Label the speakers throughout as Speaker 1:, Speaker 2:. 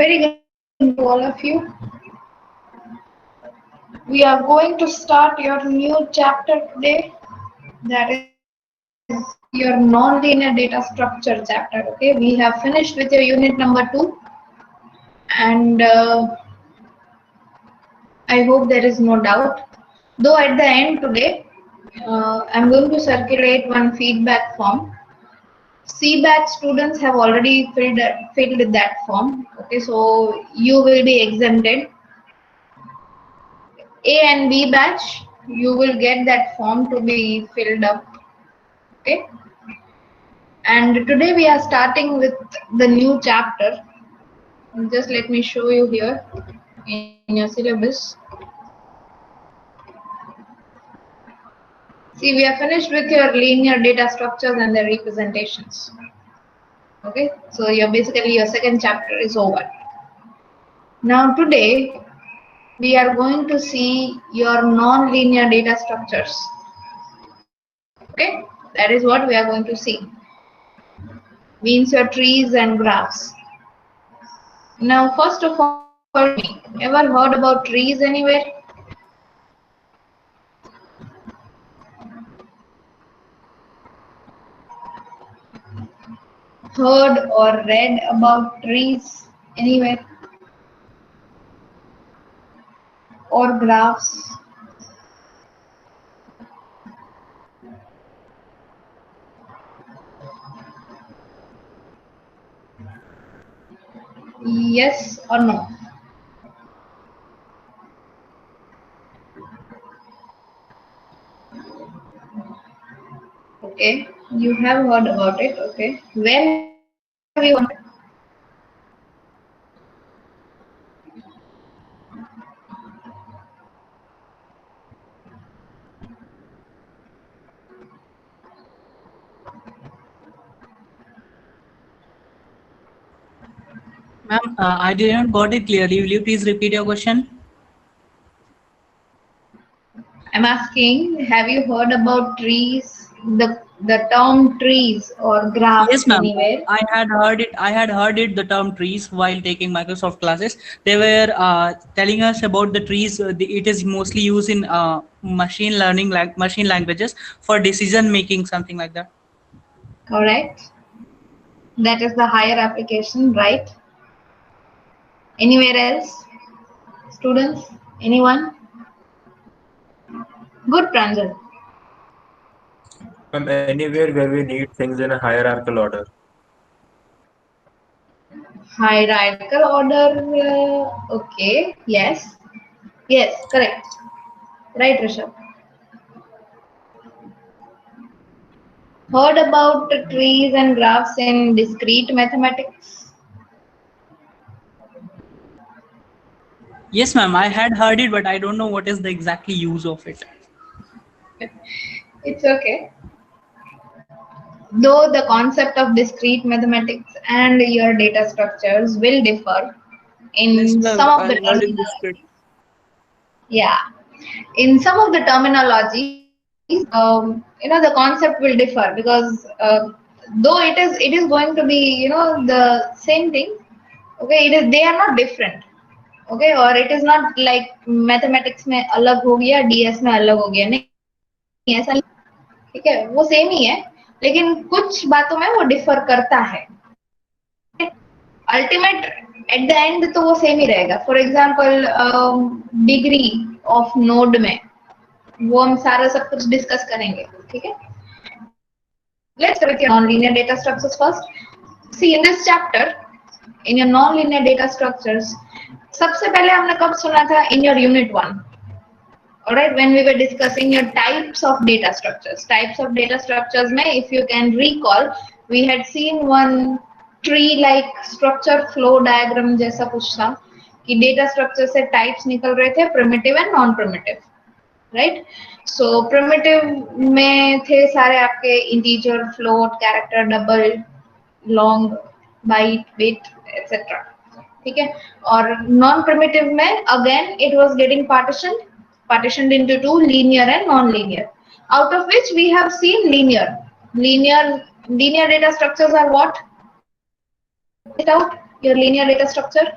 Speaker 1: Very good to all of you. We are going to start your new chapter today. That is your non-linear data structure chapter. Okay, we have finished with your unit number 2, and I hope there is no doubt. Though at the end today, I'm going to circulate one feedback form. C batch students have already filled that form. Okay, so you will be exempted. A and B batch, you will get that form to be filled up. Okay. And today we are starting with the new chapter. Just let me show you here in your syllabus. See, we are finished with your linear data structures and their representations. Okay, so basically your second chapter is over. Now today we are going to see your non-linear data structures. Okay, that is what we are going to see. Means your trees and graphs. Now first of all, ever heard about trees anywhere? Heard or read about trees anywhere? Or graphs? Yes or no? Okay, you have heard about it. Okay, where have you heard about it?
Speaker 2: Ma'am, I didn't got it clearly. Will you please repeat your question?
Speaker 1: I'm asking, have you heard about trees? The term trees or graphs
Speaker 2: Yes, ma'am.
Speaker 1: anywhere?
Speaker 2: I had heard it. I had heard it. The term trees while taking Microsoft classes. They were telling us about the trees. It is mostly used in machine learning, like machine languages for decision making, something like that.
Speaker 1: Correct. That is the higher application, right? Anywhere else? Students? Anyone? Good, Pranjal.
Speaker 3: Anywhere where we need things in a hierarchical order.
Speaker 1: Hierarchical order. Okay. Yes. Yes. Correct. Right, Rishabh. Heard about the trees and graphs in discrete mathematics?
Speaker 2: Yes, ma'am. I had heard it, but I don't know what is the exactly use of it.
Speaker 1: It's okay. Though the concept of discrete mathematics and your data structures will differ
Speaker 2: Yes,
Speaker 1: in
Speaker 2: ma'am.
Speaker 1: some of
Speaker 2: I
Speaker 1: the
Speaker 2: heard it
Speaker 1: terminology. Yeah, in some of the terminologies, the concept will differ because though it is going to be the same thing. Okay, they are not different. Okay, or it is not like mathematics में अलग हो गया, DS में अलग हो गया, नहीं ऐसा नहीं, ठीक है, वो सेम ही है, लेकिन कुछ बातों में वो डिफर करता है. अल्टीमेट एट द एंड तो वो सेम ही रहेगा. For example degree of node में वो हम सारा सब कुछ डिस्कस करेंगे. ठीक है, let's look at non-linear data structures first. See, in this chapter, in your non-linear data structures, सबसे पहले हमने कब सुना था? In your unit 1. Alright, when we were discussing your types of data structures. Types of data structures में, if you can recall, we had seen one tree-like structure flow diagram जैसा कुछ था कि data structure से types निकल रहे थे, primitive and non-primitive. Right, so primitive में थे सारे आपके integer, float, character, double, long, byte, bit etcetera. ठीक है, और नॉन प्रिमिटिव में again it was getting partitioned into two, linear and non-linear, out of which we have seen linear data structures are what? It out your linear data structure.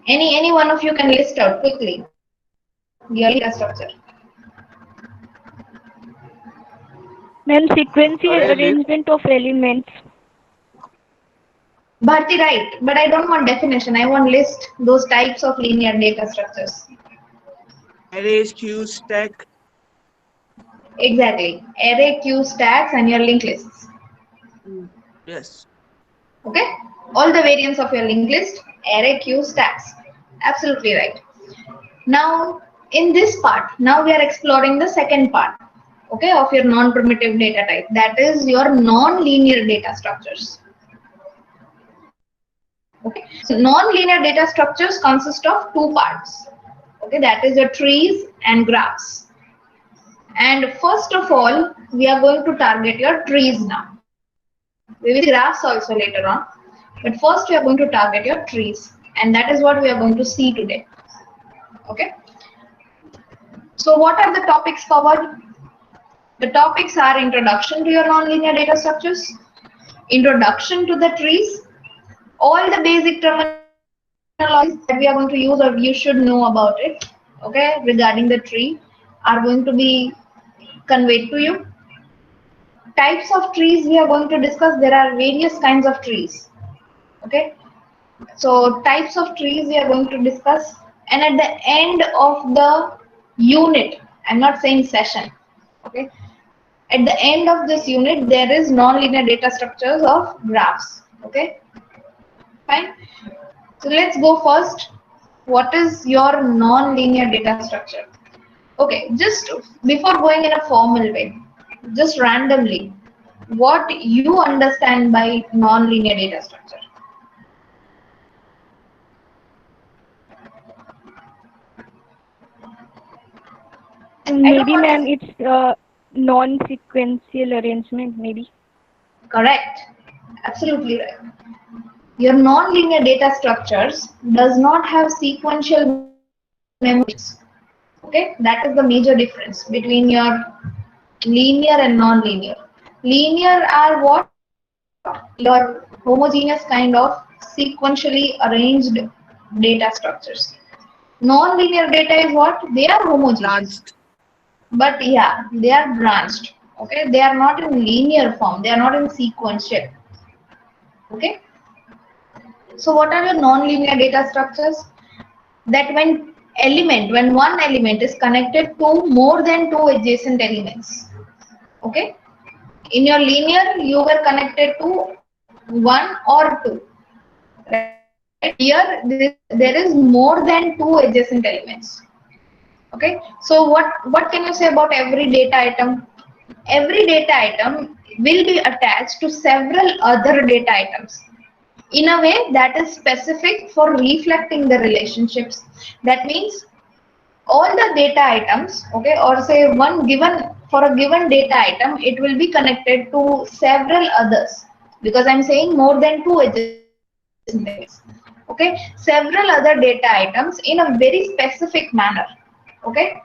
Speaker 1: Any one of you can list out quickly your data structure.
Speaker 4: Ma'am, sequential
Speaker 3: Array list.
Speaker 4: arrangement of elements.
Speaker 1: Bharti, right, but I don't want definition. I want list those types of linear data structures.
Speaker 5: Arrays, queues, stack.
Speaker 1: Exactly. Array, queue, stacks, and your linked lists.
Speaker 5: Yes.
Speaker 1: Okay? All the variants of your linked list, array, queue, stacks. Absolutely right. Now, in this part, now we are exploring the second part, okay, of your non-primitive data type. That is your non-linear data structures. Okay, so non-linear data structures consist of two parts. Okay, that is your trees and graphs. And first of all, we are going to target your trees now. We will see graphs also later on, but first we are going to target your trees, and that is what we are going to see today. Okay. So what are the topics covered? The topics are introduction to your nonlinear data structures, introduction to the trees, all the basic terminologies that we are going to use or you should know about it, okay, regarding the tree are going to be conveyed to you. Types of trees we are going to discuss. There are various kinds of trees, okay. So types of trees we are going to discuss, and at the end of the unit, I'm not saying session, okay, at the end of this unit there is nonlinear data structures of graphs, okay, fine. So let's go first. What is your nonlinear data structure? Okay, just before going in a formal way, just randomly, what you understand by nonlinear data structure?
Speaker 4: Maybe, ma'am, it's non-sequential arrangement, maybe.
Speaker 1: Correct. Absolutely right. Your nonlinear data structures does not have sequential memories. Okay, that is the major difference between your linear and non-linear. Linear are what? Your homogeneous kind of sequentially arranged data structures. Non-linear data is what? They are homogeneous.
Speaker 5: Branched.
Speaker 1: But yeah, they are branched. Okay, they are not in linear form. They are not in sequential. Okay. So what are your non-linear data structures? That when one element is connected to more than two adjacent elements. Okay. In your linear, you were connected to one or two. Right? Here, there is more than two adjacent elements. Okay. So what can you say about every data item? Every data item will be attached to several other data items in a way that is specific for reflecting the relationships. That means all the data items, okay, or say for a given data item, it will be connected to several others, because I'm saying more than two adjacent, okay, several other data items in a very specific manner, okay.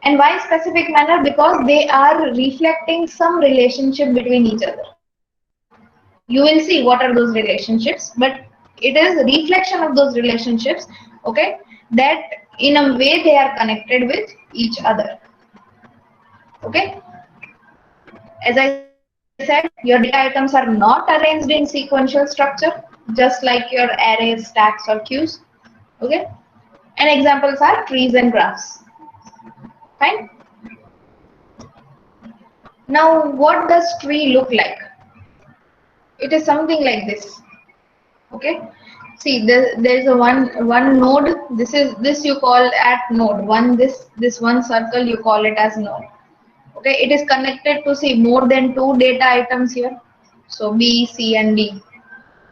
Speaker 1: And why specific manner? Because they are reflecting some relationship between each other. You will see what are those relationships, but it is reflection of those relationships, okay, that in a way they are connected with each other. Okay. As I said, your data items are not arranged in sequential structure, just like your arrays, stacks, or queues. Okay. And examples are trees and graphs. Fine. Now, what does tree look like? It is something like this. Okay. See, there's a one node. This you call at node. This one circle you call it as node. Okay. It is connected to, see, more than two data items here. So B, C, and D.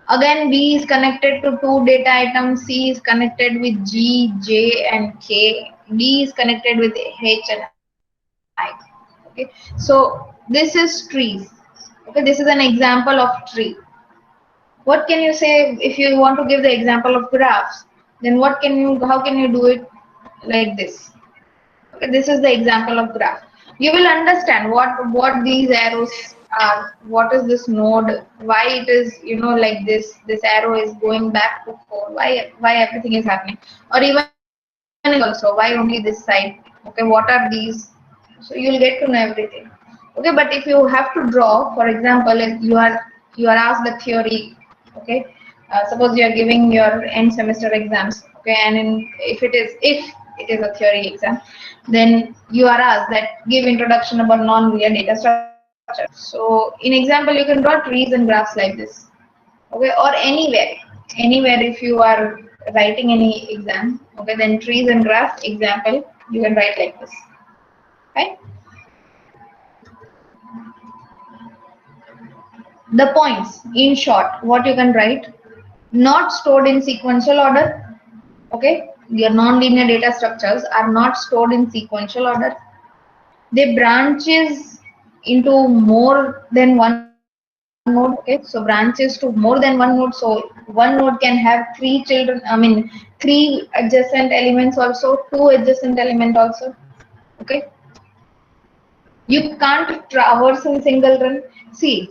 Speaker 1: Again, B is connected to two data items. C is connected with G, J, and K. D is connected with H and I. Okay. So this is trees. Okay. This is an example of tree. What can you say if you want to give the example of graphs? Then how can you do it like this? Okay, this is the example of graph. You will understand what these arrows what is this node, why it is, like this arrow is going back to 4, why everything is happening, or even also why only this side. Okay, what are these? So you'll get to know everything. Okay, but if you have to draw, for example, if you are asked the theory. Okay, suppose you are giving your end semester exams. Okay, and if it is a theory exam, then you are asked that give introduction about non-linear data structure. So in example, you can draw trees and graphs like this. Okay, or anywhere if you are writing any exam. Okay, then trees and graphs example you can write like this. Right? The points, in short, what you can write, not stored in sequential order. Okay, your non-linear data structures are not stored in sequential order. They branches into more than one node. Okay, so branches to more than one node. So one node can have three adjacent elements also, two adjacent element also. Okay, you can't traverse in single run. See,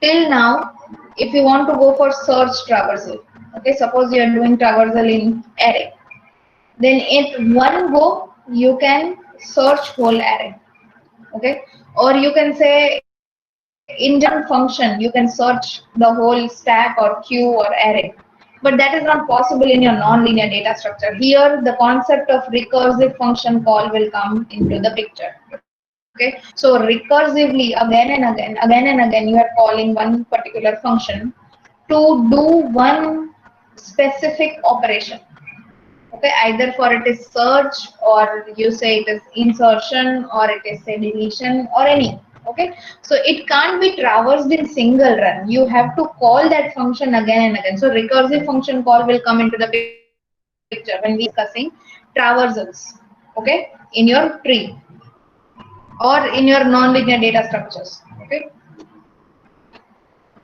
Speaker 1: till now, if you want to go for search traversal, okay, suppose you are doing traversal in array, then at one go you can search whole array. Okay, or you can say in just one function you can search the whole stack or queue or array, but that is not possible in your non-linear data structure. Here the concept of recursive function call will come into the picture. Okay, so recursively again and again you are calling one particular function to do one specific operation. Okay, either for it is search, or you say it is insertion, or it is say deletion, or any. Okay, so it can't be traversed in single run. You have to call that function again and again. So recursive function call will come into the picture when we are discussing traversals. Okay, in your tree or in your non-linear data structures. Okay,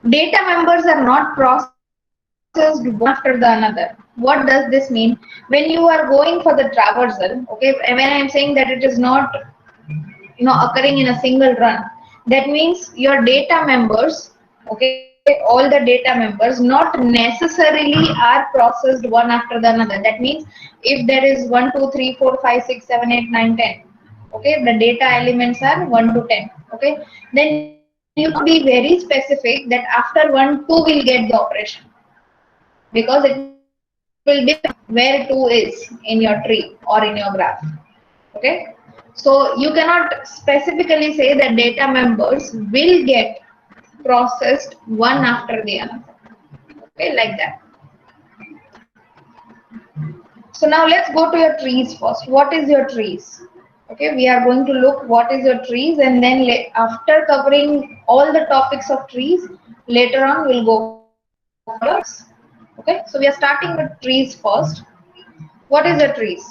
Speaker 1: data members are not processed one after the another. What does this mean? When you are going for the traversal, okay, when I am saying that it is not occurring in a single run, that means your data members, okay, all the data members not necessarily are processed one after the another. That means if there is 1 2 3 4 5 6 7 8 9 10, okay, the data elements are 1 to 10. Okay, then you have to be very specific that after 1 2 will get the operation, because it will depend where 2 is in your tree or in your graph. Okay, so you cannot specifically say that data members will get processed one after the other. Okay, like that. So now let's go to your trees first. What is your trees? Okay, we are going to look what is your trees, and then after covering all the topics of trees, later on we'll go for yours. Okay, so we are starting with trees first. What is a trees?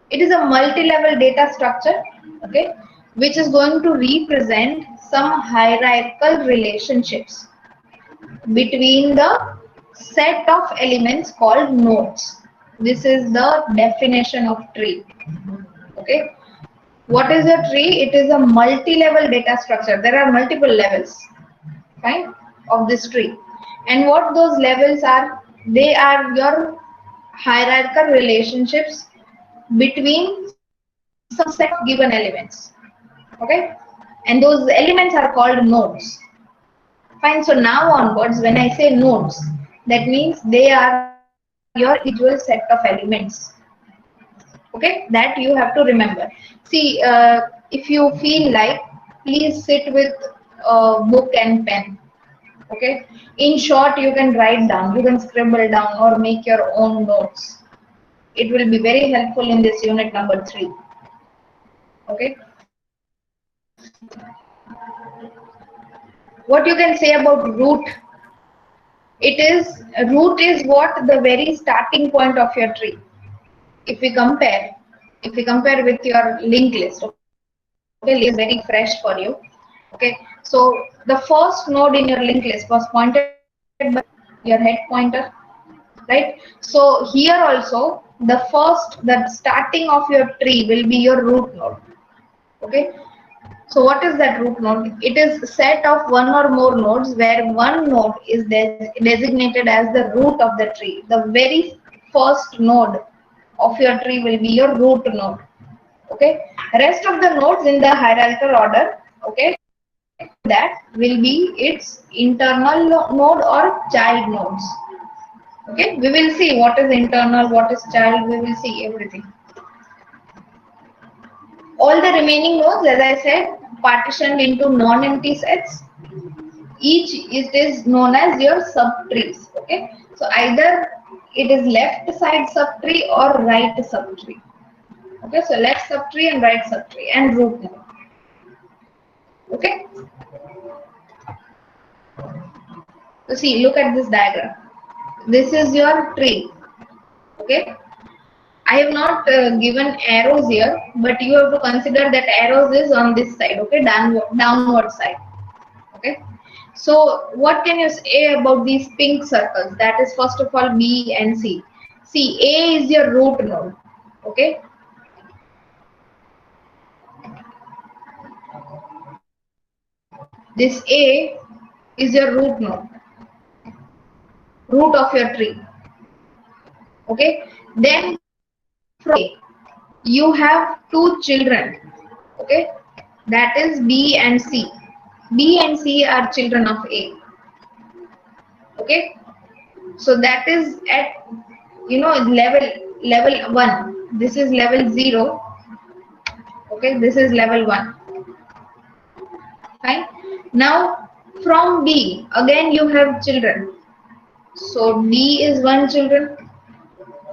Speaker 1: It is a multi-level data structure, okay, which is going to represent some hierarchical relationships between the set of elements called nodes. This is the definition of tree. Okay, what is a tree? It is a multi-level data structure. There are multiple levels, fine, of this tree, and what those levels are, they are your hierarchical relationships between some set of given elements. Okay, and those elements are called nodes. Fine, so now onwards when I say nodes, that means they are your individual set of elements. Okay, that you have to remember. See, if you feel like, please sit with a book and pen. Okay, in short, you can write down, you can scribble down or make your own notes. It will be very helpful in this unit number 3. Okay, what you can say about root? Root is what the very starting point of your tree. If we compare with your linked list, okay, list is very fresh for you. Okay, so the first node in your linked list was pointed by your head pointer, right? So here also the starting of your tree will be your root node. Okay, So what is that root node? It is a set of one or more nodes where one node is designated as the root of the tree. The very first node of your tree will be your root node. Okay. Rest of the nodes in the hierarchical order, okay, that will be its internal node or child nodes. Okay. We will see what is internal, what is child. We will see everything. All the remaining nodes, as I said, partitioned into non-empty sets. Each it is known as your subtrees. Okay, so either it is left side subtree or right subtree. Okay, so left subtree and right subtree and root node. Okay, so see, look at this diagram. This is your tree. Okay, I have not given arrows here, but you have to consider that arrows is on this side. Okay, downward side. Okay, so what can you say about these pink circles? That is first of all B and C. See, A is your root node. Okay, this A is your root node, root of your tree. Okay, then from A, you have two children. Okay, that is B and C. B and C are children of A. Okay, so that is at level 1. This is level 0. Okay, this is level 1. Fine. Now from B again you have children. So B is one children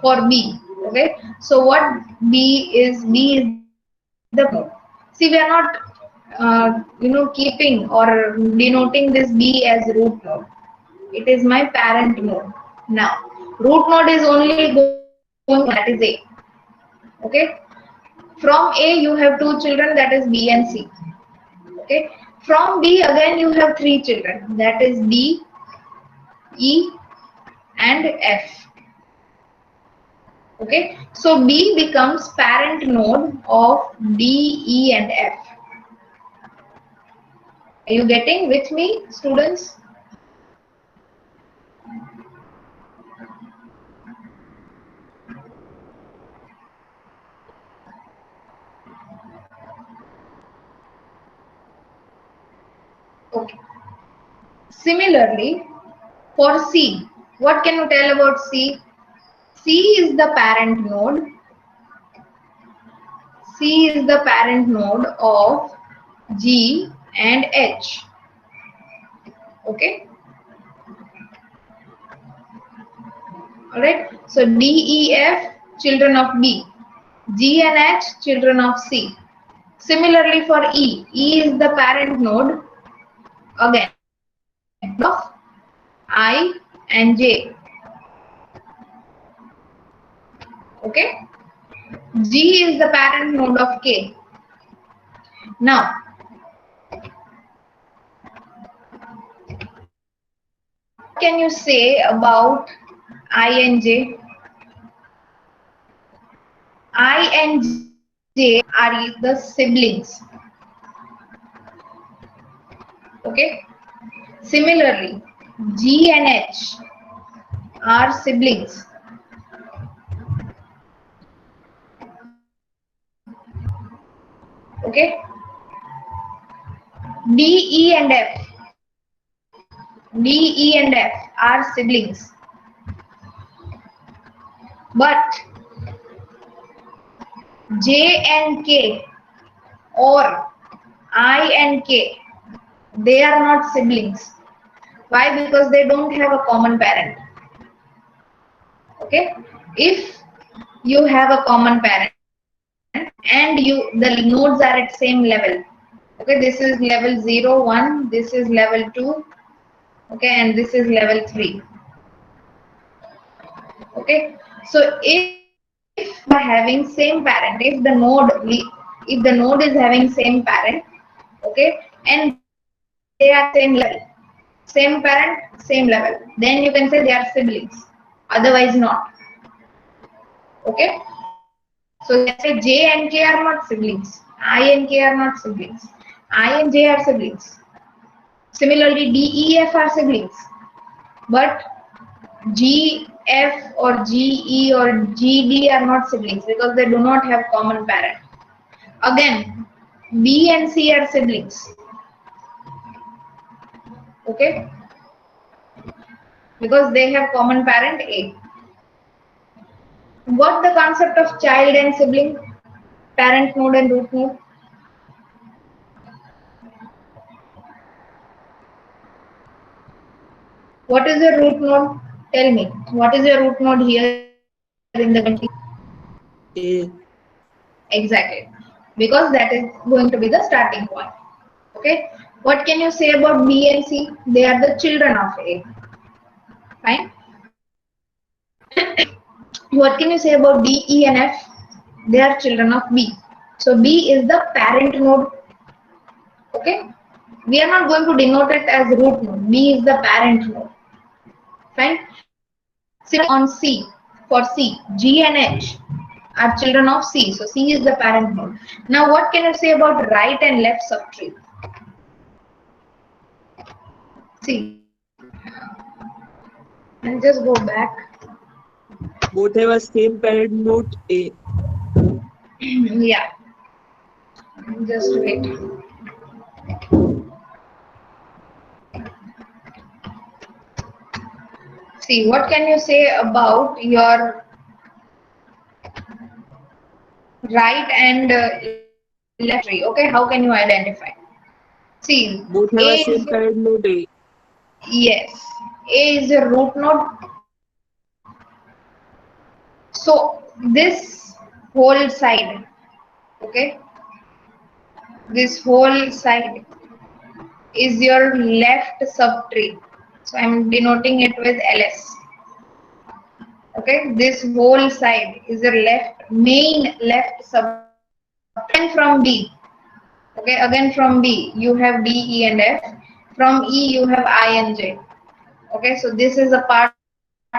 Speaker 1: for B. Okay, so what B is the node. See, we are not keeping or denoting this B as root node. It is my parent node. Now root node is only going, that is A. Okay, from A you have two children, that is B and C. Okay, from B again you have three children, that is D, E and F. Okay, so B becomes parent node of D, E and F. Are you getting with me, students? Okay. Similarly, for C, what can you tell about C? C is the parent node. C is the parent node of G and H. Okay. Alright. So D, E, F, children of B. G and H, children of C. Similarly for E. E is the parent node again of I and J. Okay. G is the parent node of K. Now, what can you say about I and J? I and J are the siblings. Okay. Similarly, G and H are siblings. Okay. D, E and F. D, E and F are siblings. But J and K or I and K, they are not siblings. Why? Because they don't have a common parent. Okay. If you have a common parent and the nodes are at same level. Okay, this is level 0, 1, this is level 2, okay, and this is level 3. Okay, so if we are having same parent, if the node is having same parent, okay, and they are same level, same parent, same level, then you can say they are siblings. Otherwise not. Okay, so let's say J and K are not siblings. I and K are not siblings. I and J are siblings. Similarly, D, E, F are siblings. But G, F or G, E or G, D are not siblings because they do not have common parent. Again, B and C are siblings. Okay? Because they have common parent A. What the concept of child and sibling? Parent node and root node? What is your root node? Tell me. What is your root node here in the country?
Speaker 5: A.
Speaker 1: Exactly. Because that is going to be the starting point. Okay. What can you say about B and C? They are the children of A. Fine. What can you say about D, E and F? They are children of B. So B is the parent node. Okay. We are not going to denote it as root node. B is the parent node. Fine. Similarly on C, for C, G and H are children of C. So C is the parent node. Now what can you say about right and left subtree? See, and just go back.
Speaker 5: Both have a same parent node A.
Speaker 1: Yeah, just wait. See, what can you say about your right and left tree? Okay, how can you identify? See,
Speaker 5: Both have
Speaker 1: A
Speaker 5: a
Speaker 1: is,
Speaker 5: same parent node A.
Speaker 1: yes, A is a root node. So this whole side, okay, this whole side is your left subtree. So I'm denoting it with LS. Okay, this whole side is your main left subtree. Again from B. Okay, again from B you have D, E and F. From E you have I and J. Okay, so this is a part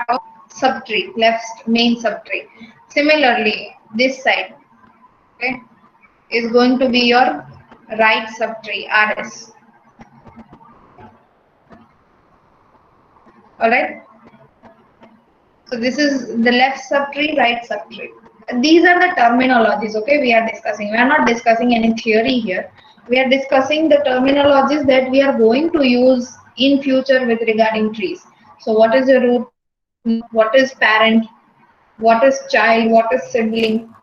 Speaker 1: of subtree, left main subtree. Similarly, this side, okay, is going to be your right subtree, RS. Alright. So this is the left subtree, right subtree. These are the terminologies, okay, we are discussing. We are not discussing any theory here. We are discussing the terminologies that we are going to use in future with regarding trees. So what is a root? What is parent? What is child? What is sibling?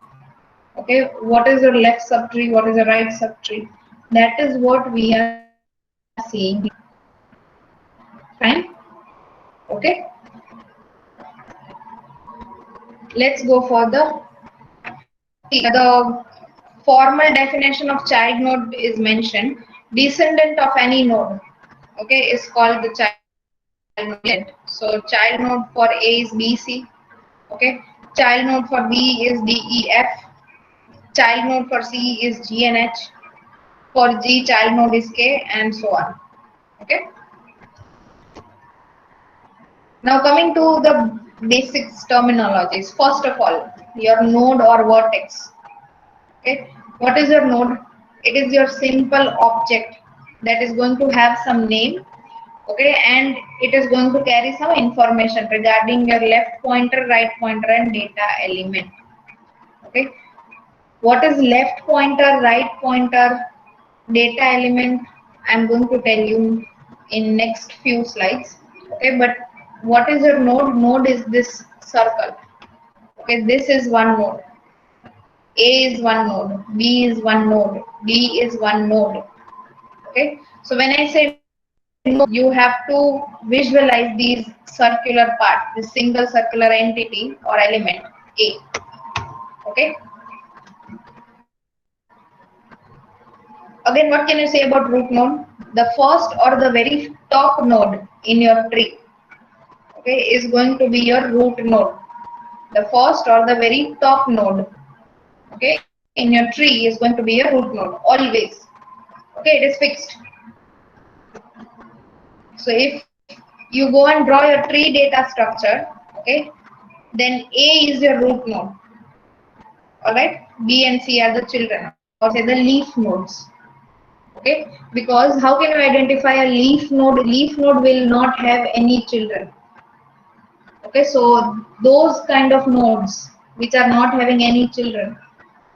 Speaker 1: Okay, what is your left subtree? What is the right subtree? That is what we are seeing. Fine. Okay. Let's go further. The formal definition of child node is mentioned. Descendant of any node, okay, is called the child node. So child node for A is BC. Okay. Child node for B is DEF. Child node for C is G and H. For G, child node is K, and so on. Okay. Now coming to the basics terminologies. First of all, your node or vertex. Okay. What is your node? It is your simple object that is going to have some name. Okay, and it is going to carry some information regarding your left pointer, right pointer, and data element. Okay. What is left pointer, right pointer, data element? I'm going to tell you in next few slides. Okay, but what is your node? Node is this circle. Okay, this is one node. A is one node, B is one node, D is one node. Okay, so when I say node, you have to visualize these circular part, this single circular entity or element A. Okay. Again, what can you say about root node? The first or the very top node in your tree, okay, is going to be your root node. The first or the very top node, okay, in your tree is going to be your root node always. Okay, it is fixed. So if you go and draw your tree data structure, okay, then A is your root node. Alright, B and C are the children, or say the leaf nodes. Okay, because how can you identify a leaf node? Leaf node will not have any children. Okay, so those kind of nodes which are not having any children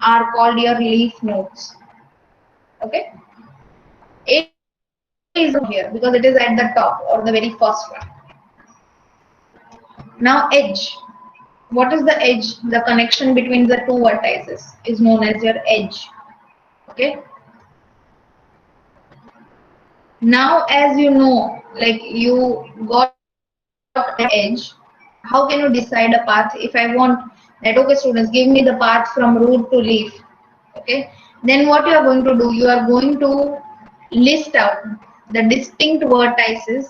Speaker 1: are called your leaf nodes. Okay, A is not here because it is at the top or the very first one. Now edge. What is the edge? The connection between the two vertices is known as your edge. Okay. Now, as you know, like you got an edge, how can you decide a path? If I want that, okay, students, give me the path from root to leaf. Okay. Then what you are going to do? You are going to list out the distinct vertices,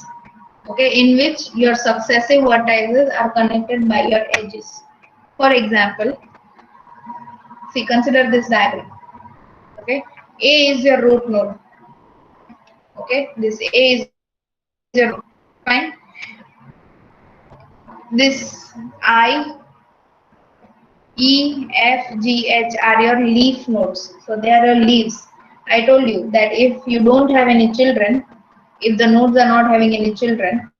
Speaker 1: okay, in which your successive vertices are connected by your edges. For example, see, consider this diagram. Okay, A is your root node. Okay, this A is your fine. This I, E, F, G, H are your leaf nodes. So they are your leaves. I told you that if you don't have any children, if the nodes are not having any children,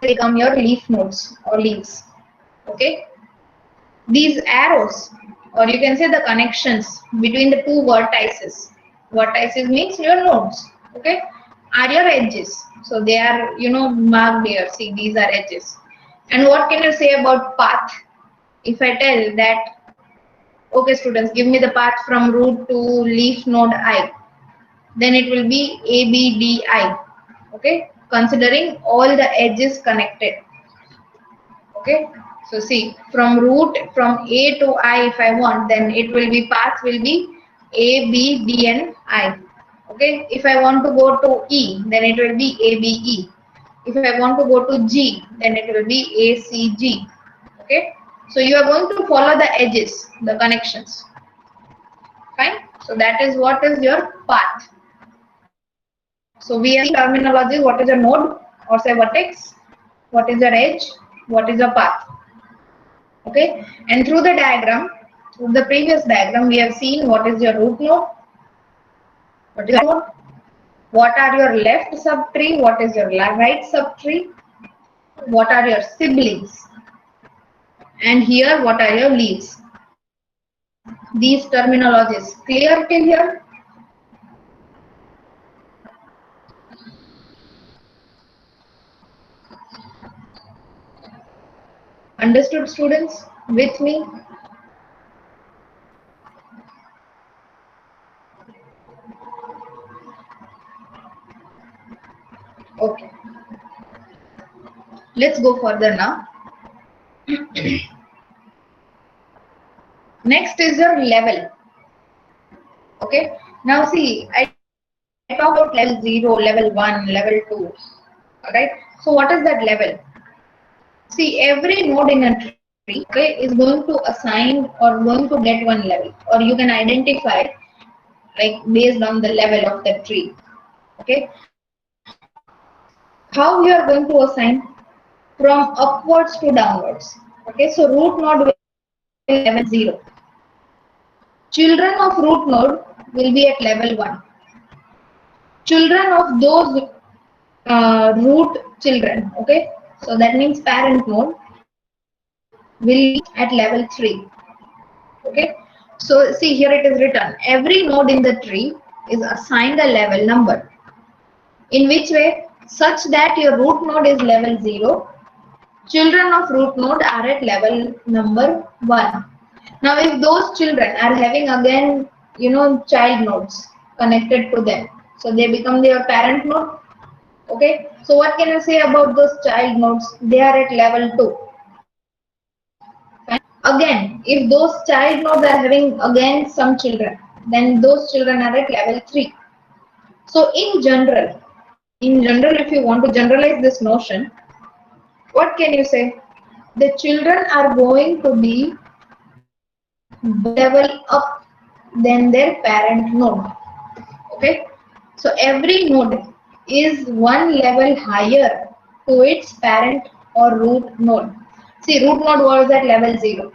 Speaker 1: they become your leaf nodes or leaves. Okay. These arrows, or you can say the connections between the two vertices. Vertices means your nodes. Okay, are your edges. So they are, marked here. See, these are edges. And what can you say about path? If I tell that, okay, students, give me the path from root to leaf node I, then it will be ABDI. Okay, considering all the edges connected. Okay, so see, from root from A to I, if I want, then it will be path will be A, B, D, and I. Okay, if I want to go to E, then it will be A, B, E. If I want to go to G, then it will be A, C, G. Okay, so you are going to follow the edges, the connections. Fine. So that is what is your path. So we have terminology. What is a node or say vertex? What is your edge? What is a path? Okay, and through the diagram, through the previous diagram, we have seen what is your root node, what is your node, what are your left subtree, what is your right subtree, what are your siblings, and here what are your leaves. These terminologies clear till here? Understood, students, with me? Okay, let's go further now. Next is your level. Okay, now see, I talk about level 0, level 1, level 2. Alright, so what is that level? See, every node in a tree, okay, is going to assign or going to get one level, or you can identify like based on the level of the tree. Okay, how you are going to assign? From upwards to downwards. Okay, so root node will be level 0. Children of root node will be at level 1. Children of those root children, okay, so that means parent node will be at level 3. Okay, so see, here it is written, every node in the tree is assigned a level number. In which way? Such that your root node is level 0. Children of root node are at level number 1. Now if those children are having again, child nodes connected to them, so they become their parent node. Okay, so what can you say about those child nodes? They are at level 2. Again, if those child nodes are having again some children, then those children are at level 3. So in general, if you want to generalize this notion, what can you say? The children are going to be level up than their parent node. Okay, so every node is one level higher to its parent or root node. See, root node was at level 0.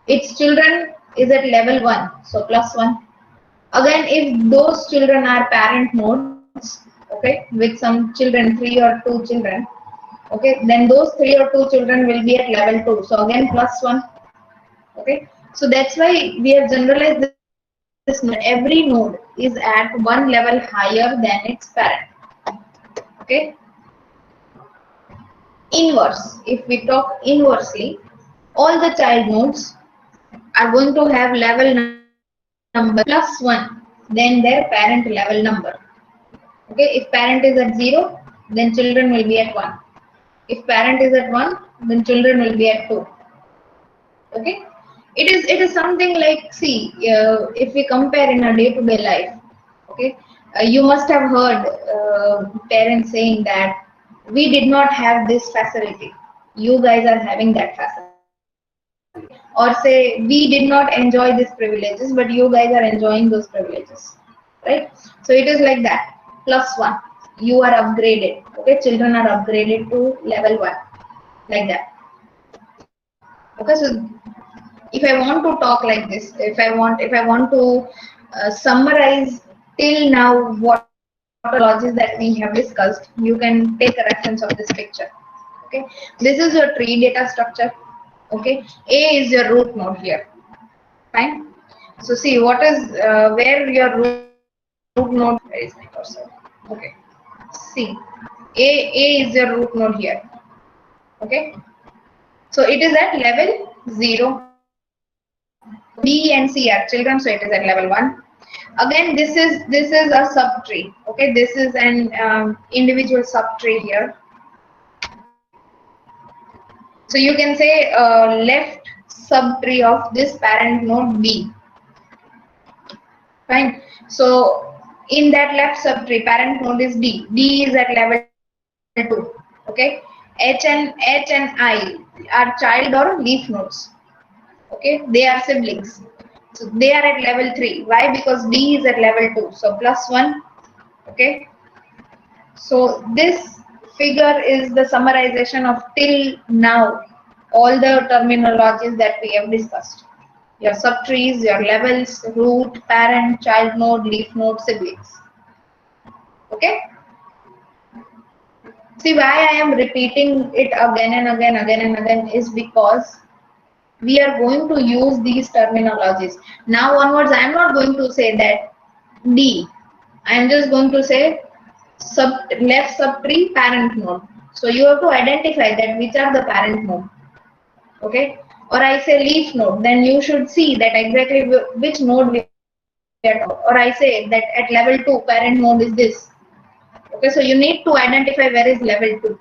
Speaker 1: Its children is at level 1, so plus 1. Again, if those children are parent nodes, okay, with some children, 3 or 2 children, okay, then those 3 or 2 children will be at level 2. So again, +1. Okay, so that's why we have generalized this node. Every node is at one level higher than its parent. Okay, inverse. If we talk inversely, all the child nodes are going to have level number +1 than their parent level number. Okay, if parent is at 0, then children will be at 1. If parent is at 1, then children will be at 2. Okay, it is something like, see, if we compare in a day-to-day life, okay, you must have heard parents saying that we did not have this facility, you guys are having that facility, okay, or say we did not enjoy these privileges, but you guys are enjoying those privileges, right? So it is like that, +1, you are upgraded, okay, children are upgraded to level 1, like that. Okay, so if I want to talk like this, if I want to summarize till now what logics that we have discussed, you can take a reference of this picture. Okay, this is your tree data structure. Okay, A is your root node here. Fine. So see what is where your root node, where is my cursor? Okay, see, A is your root node here. Okay, so it is at level 0. B and C are children, so it is at level 1. Again, this is a subtree. Okay, this is an individual subtree here. So you can say left subtree of this parent node B. Fine. So in that left subtree, parent node is D. D is at level 2. Okay. H and I are child or leaf nodes. Okay, they are siblings. So they are at level 3. Why? Because D is at level 2. So +1. Okay. So this figure is the summarization of till now all the terminologies that we have discussed. Your subtrees, your levels, root, parent, child node, leaf node, siblings. Okay. See why I am repeating it again and again is because we are going to use these terminologies. Now onwards, I am not going to say that D. I am just going to say left subtree parent node. So you have to identify that which are the parent node. Okay. Or I say leaf node, then you should see that exactly which node we are talking. Or I say that at level 2 parent node is this. Okay. So you need to identify where is level 2.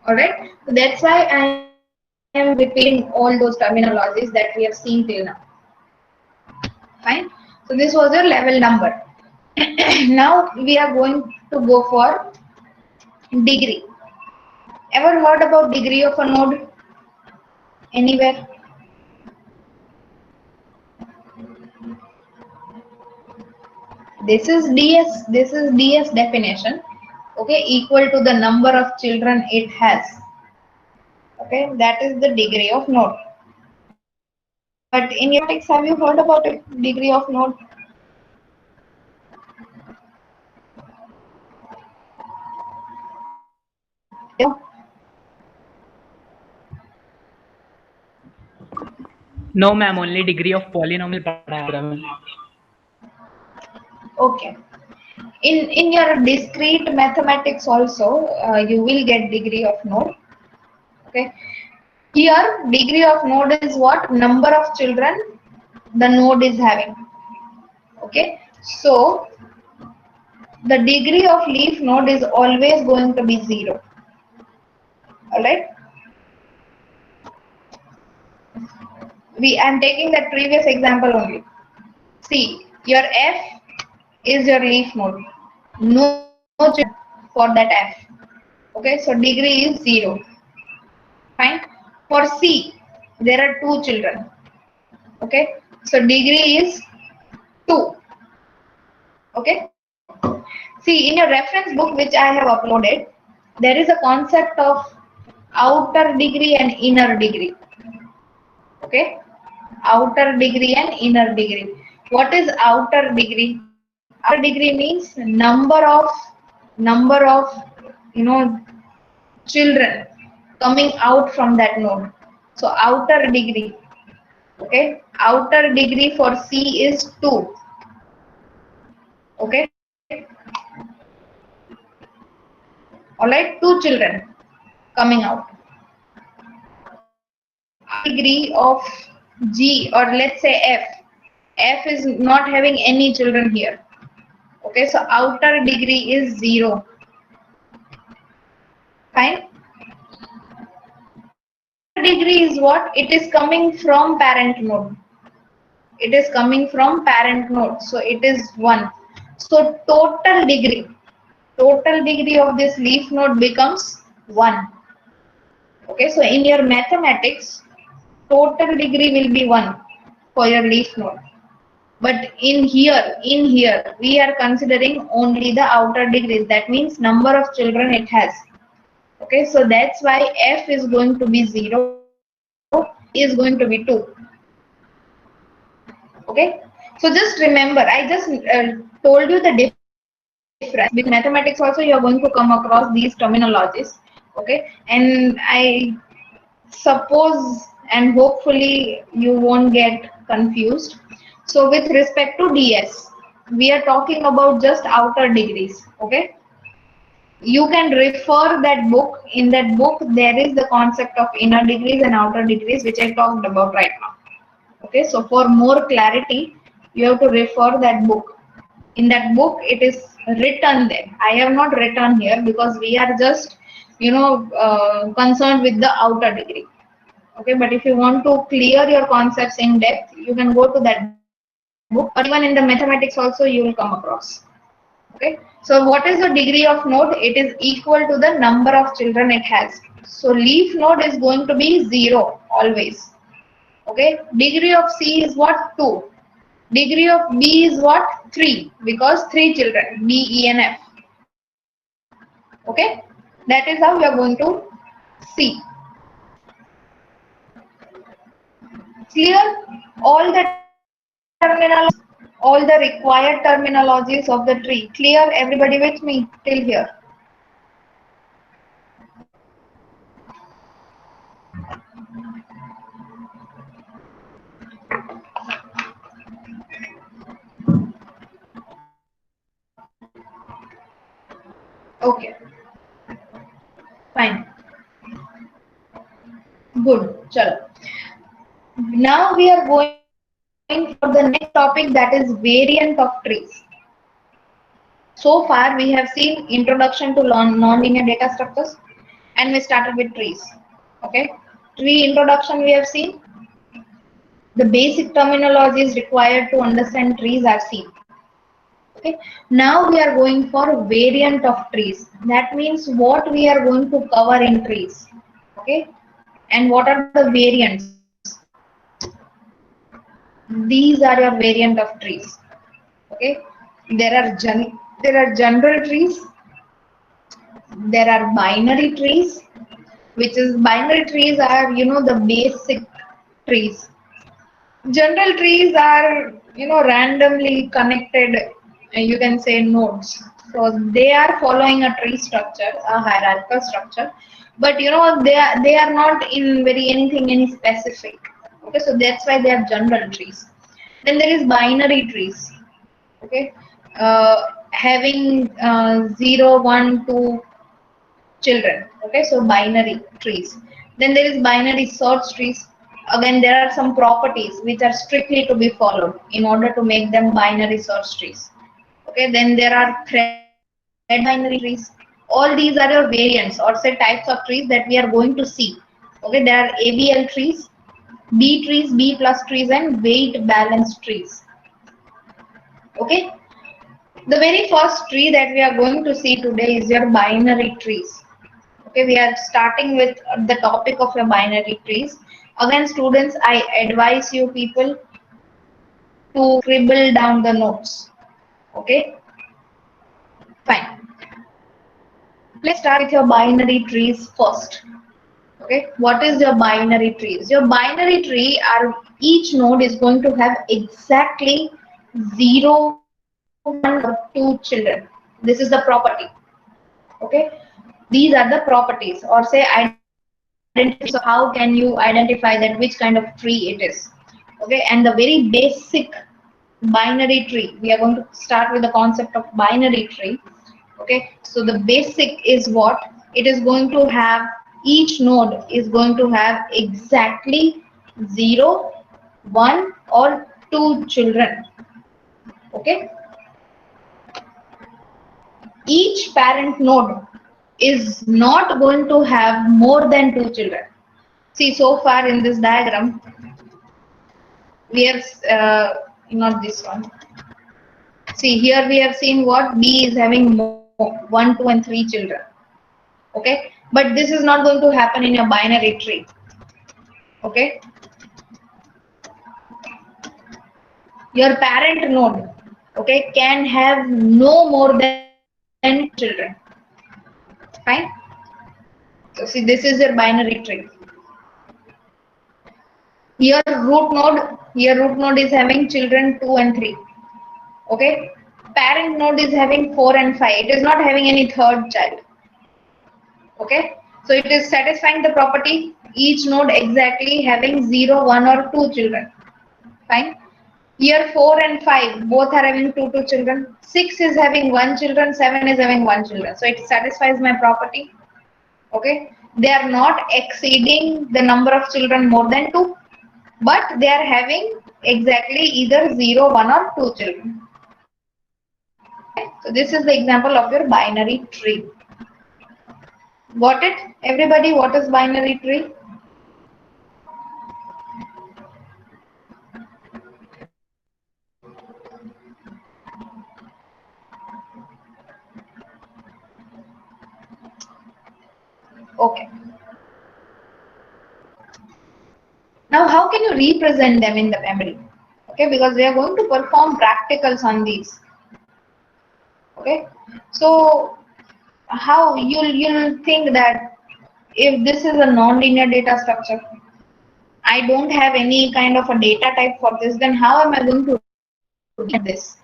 Speaker 1: Alright. So that's why I am repeating all those terminologies that we have seen till now. Fine. So this was your level number. Now we are going to go for degree. Ever heard about degree of a node? Anywhere? This is DS. This is DS definition. Okay, equal to the number of children it has. Okay, that is the degree of node. But in your mathematics, have you heard about it? Degree of node?
Speaker 2: No, ma'am. Only degree of polynomial padha hai ma'am.
Speaker 1: Okay. In your discrete mathematics also, you will get degree of node. Okay. Here, degree of node is what? Number of children the node is having. Okay. So, the degree of leaf node is always going to be 0. Alright. I am taking that previous example only. See, your F is your leaf node. No children for that F. Okay, so degree is 0. Fine. For C, there are 2 children. Okay, so degree is 2. Okay. See, in your reference book which I have uploaded, there is a concept of outer degree and inner degree. Okay, outer degree and inner degree. What is outer degree? Outer degree means number of children coming out from that node. So outer degree. Okay, outer degree for C is 2. Okay, all right, 2 children coming out. Degree of G, or let's say F is not having any children here. Okay, so outer degree is 0. Fine. Degree is what? It is coming from parent node. It is coming from parent node, so it is 1. So total degree of this leaf node becomes 1. Okay, so in your mathematics, total degree will be 1 for your leaf node. But in here, we are considering only the outer degrees. That means number of children it has. Okay, so that's why F is going to be 0, is going to be 2. Okay, so just remember, I just told you the difference. With mathematics also, you are going to come across these terminologies. Okay, and I suppose and hopefully you won't get confused. So with respect to DS, we are talking about just outer degrees. Okay, you can refer that book. In that book, there is the concept of inner degrees and outer degrees, which I talked about right now. Okay, so for more clarity, you have to refer that book. In that book, it is written there. I have not written here because we are just, concerned with the outer degree. Okay, but if you want to clear your concepts in depth, you can go to that book, or even in the mathematics also you will come across. Okay, so what is the degree of node? It is equal to the number of children it has. So leaf node is going to be 0 always. Okay, degree of C is what? 2. Degree of B is what? 3, because 3 children, B, E and F. Okay, that is how we are going to see. Clear? All the terminology, all the required terminologies of the tree. Clear? Everybody with me till here? Okay, fine. Good. Chalo. Now we are going for the next topic, that is variant of trees. So far we have seen introduction to non-linear data structures, and we started with trees. Okay, tree introduction we have seen. The basic terminologies required to understand trees are seen. Okay, now we are going for variant of trees. That means what we are going to cover in trees. Okay, and what are the variants? These are your variant of trees. Okay, there are general trees, there are binary trees, which is binary trees are the basic trees. General trees are randomly connected, you can say nodes. So they are following a tree structure, a hierarchical structure, but they are not in any specific. Okay, so that's why they are general trees. Then there is binary trees. Okay, having 0, 1, 2 children. Okay, so binary trees. Then there is binary search trees. Again, there are some properties which are strictly to be followed in order to make them binary search trees. Okay, then there are thread binary trees. All these are your variants, or say types of trees that we are going to see. Okay, there are ABL trees, B trees, B plus trees, and weight balanced trees. Okay, the very first tree that we are going to see today is your binary trees. Okay, we are starting with the topic of your binary trees. Again, students, I advise you people to scribble down the notes. Okay, fine. Let's start with your binary trees first. Okay, what is your binary trees? Your binary tree are, each node is going to have exactly 0, 1 or 2 children. This is the property. Okay, these are the properties, or say identity. So how can you identify that which kind of tree it is? Okay, and the very basic binary tree, we are going to start with the concept of binary tree. Okay, so the basic is what? It is going to have, each node is going to have exactly 0, 1 or 2 children. Okay, each parent node is not going to have more than 2 children. See, so far in this diagram, we are not this one. See, here we have seen what B is having 1, 2 and 3 children. Okay, but this is not going to happen in a binary tree. Okay, your parent node, okay, can have no more than children. Fine. So see, this is your binary tree. Your root node is having children 2 and 3. Okay, parent node is having 4 and 5. It is not having any third child. Okay, so it is satisfying the property, each node exactly having 0, 1 or 2 children. Fine. Here 4 and 5 both are having 2 children. 6 is having 1 children, 7 is having 1 children. So it satisfies my property. Okay, they are not exceeding the number of children more than 2, but they are having exactly either 0, 1 or 2 children. Okay? So this is the example of your binary tree. Got it? Everybody, what is binary tree? Okay. Now, how can you represent them in the memory? Okay, because we are going to perform practicals on these. Okay, so how you'll think that if this is a non-linear data structure, I don't have any kind of a data type for this, then how am I going to read this?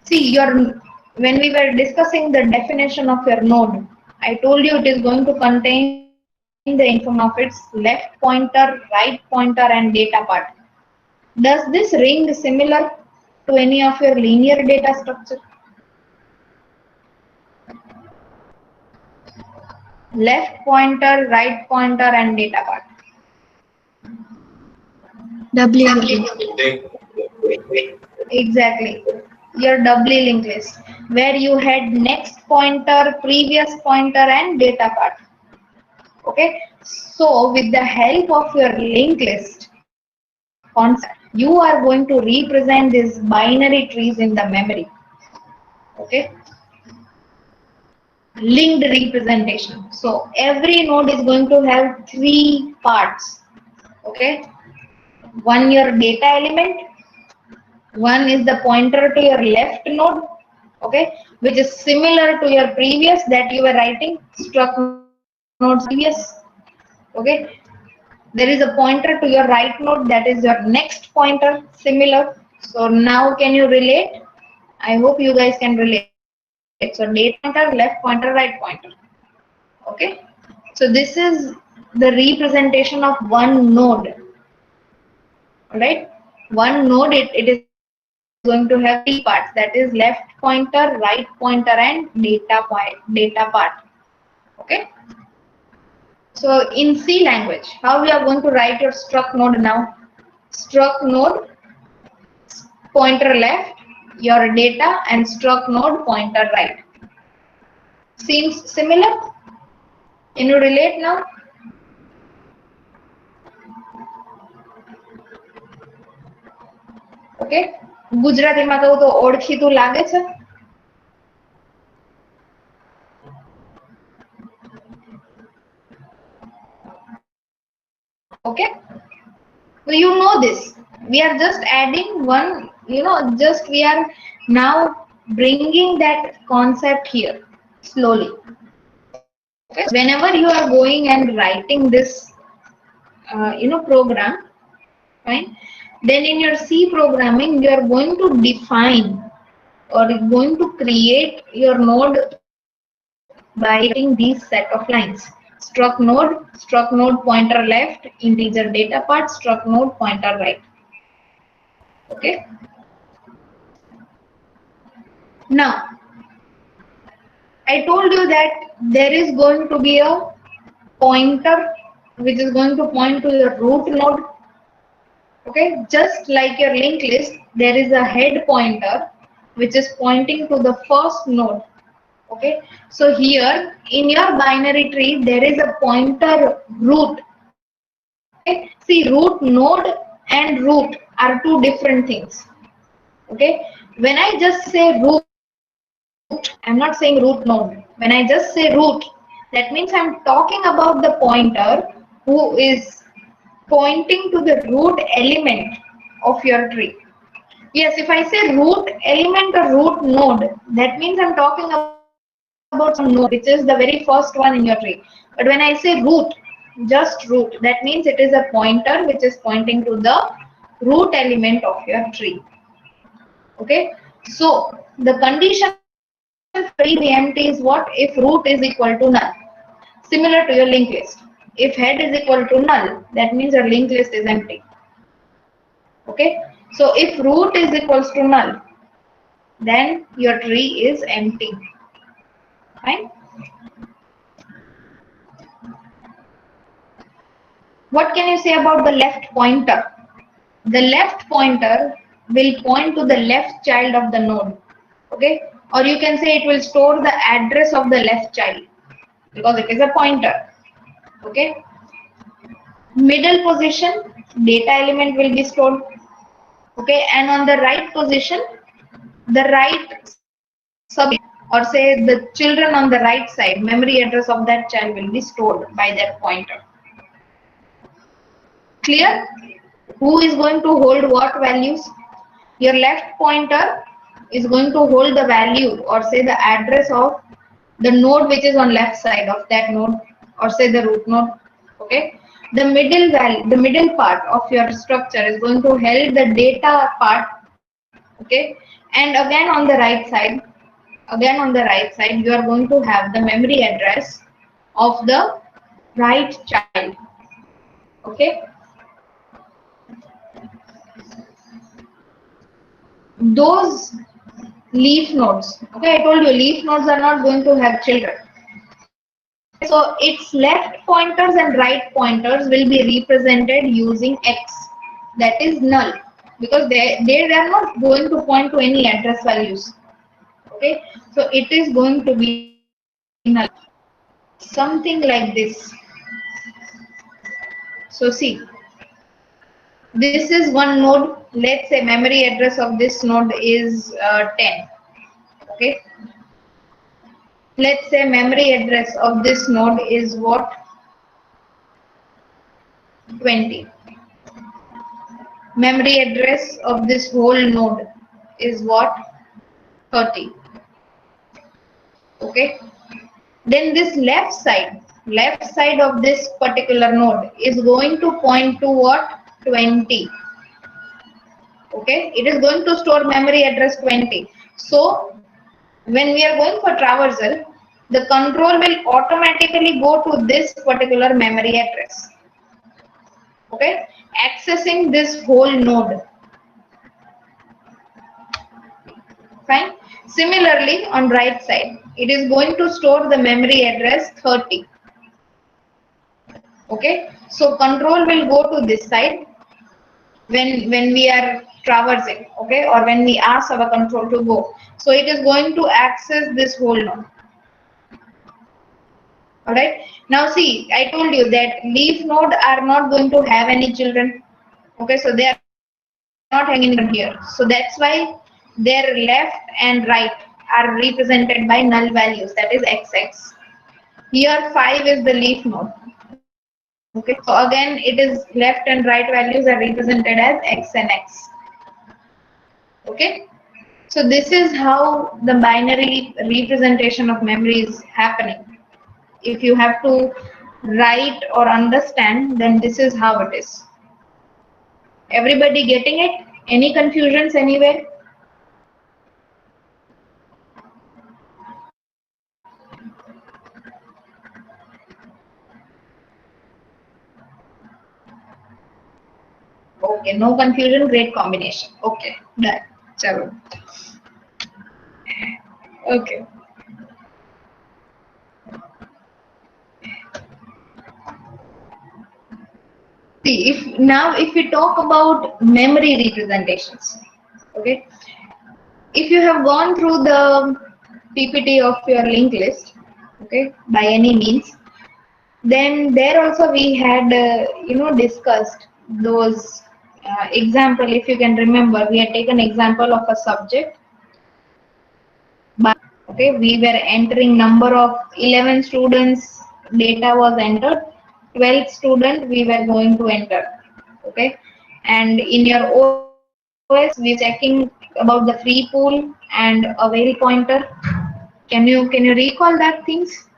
Speaker 1: See, when we were discussing the definition of your node, I told you it is going to contain the information of its left pointer, right pointer and data part. Does this ring similar to any of your linear data structure? Left pointer, right pointer and data part.
Speaker 4: Doubly.
Speaker 1: Exactly. Your doubly linked list, where you had next pointer, previous pointer and data part. Okay, so with the help of your linked list concept, you are going to represent these binary trees in the memory. Okay, linked representation. So every node is going to have 3 parts. Okay, one your data element, one is the pointer to your left node, okay, which is similar to your previous that you were writing struct nodes previous. Okay, there is a pointer to your right node, that is your next pointer, similar. So now can you relate? I hope you guys can relate. So data pointer, left pointer, right pointer. Okay, so this is the representation of one node. Alright, one node, it is going to have 3 parts, that is left pointer, right pointer and data part. Okay, so in C language, how we are going to write your struct node now? Struct node, pointer left, your data, and struct node, pointer right. Seems similar? Can you relate now? Okay, ગુજરાતીમાં કહું તો ઓળખીતું લાગે છે? Okay, so you know this. We are just adding one, just we are now bringing that concept here slowly. Okay? Whenever you are going and writing this, program, right? Then in your C programming, you are going to define or going to create your node by writing these set of lines. Struct node pointer left, integer data part, struct node pointer right. Okay. Now, I told you that there is going to be a pointer which is going to point to the root node. Okay, just like your linked list, there is a head pointer which is pointing to the first node. Okay, so here in your binary tree there is a pointer root. Okay, see, root node and root are two different things. Okay, when I just say root, I'm not saying root node. When I just say root, that means I'm talking about the pointer who is pointing to the root element of your tree. Yes, if I say root element or root node, that means I'm talking about some node, which is the very first one in your tree. But when I say root, just root, that means it is a pointer which is pointing to the root element of your tree. Okay, so the condition for tree to be empty is what? If root is equal to null. Similar to your linked list. If head is equal to null, that means your linked list is empty. Okay, so if root is equals to null, then your tree is empty. Fine. What can you say about the left pointer? The left pointer will point to the left child of the node. Okay, or you can say it will store the address of the left child because it is a pointer. Okay, middle position, data element will be stored. Okay, and on the right position, the right sub or say the children on the right side, memory address of that child will be stored by that pointer. Clear? Who is going to hold what values? Your left pointer is going to hold the value or say the address of the node which is on left side of that node or say the root node. Okay. The middle value, the middle part of your structure is going to hold the data part. Okay. And again on the right side, you are going to have the memory address of the right child. Okay. Those leaf nodes, okay, I told you leaf nodes are not going to have children. So its left pointers and right pointers will be represented using X, that is null, because they are not going to point to any address values. Okay, so it is going to be null, something like this. So see, this is one node. Let's say memory address of this node is 10. Okay. Let's say memory address of this node is what? 20. Memory address of this whole node is what? 30. Okay. Then this left side of this particular node is going to point to what? 20. Okay. It is going to store memory address 20. So when we are going for traversal, the control will automatically go to this particular memory address. Okay, accessing this whole node. Fine. Similarly, on right side, it is going to store the memory address 30. Okay, so control will go to this side when we are traversing. Okay, or when we ask our control to go. So it is going to access this whole node. Alright. Now see, I told you that leaf node are not going to have any children. Okay, so they are not hanging here. So that's why their left and right are represented by null values, that is XX. Here 5 is the leaf node. Okay, so again it is left and right values are represented as X and X. Okay, so this is how the binary representation of memory is happening. If you have to write or understand, then this is how it is. Everybody getting it? Any confusions anywhere? Okay, no confusion, great combination. Okay, done. Chalo. Okay. See, if we talk about memory representations, okay, if you have gone through the PPT of your linked list, okay, by any means, then there also we had discussed those example. If you can remember, we had taken example of a subject, but okay, we were entering number of 11 students, data was entered, 12th student we were going to enter, okay, and in your OS we checking about the free pool and a very pointer. Can you recall that things?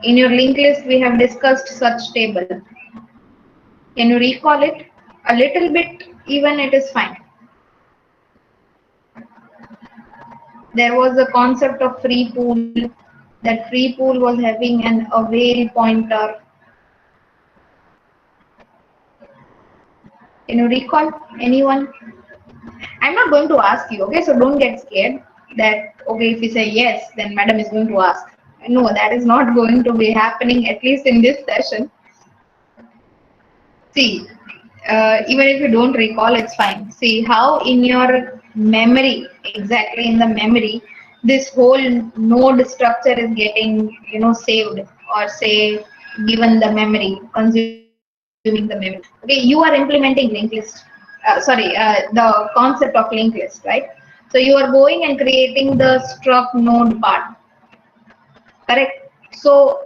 Speaker 1: In your linked list we have discussed such table. Can you recall it? A little bit, even it is fine. There was a concept of free pool. That free pool was having an avail pointer. Can you recall anyone? I'm not going to ask you, okay? So don't get scared that, okay, if you say yes, then madam is going to ask. No, that is not going to be happening, at least in this session. See, even if you don't recall, it's fine. See how in your memory, exactly in the memory, this whole node structure is getting, saved, or say given the memory, consuming the memory. Okay, you are implementing linked list. The concept of linked list, right? So you are going and creating the struct node part, correct? So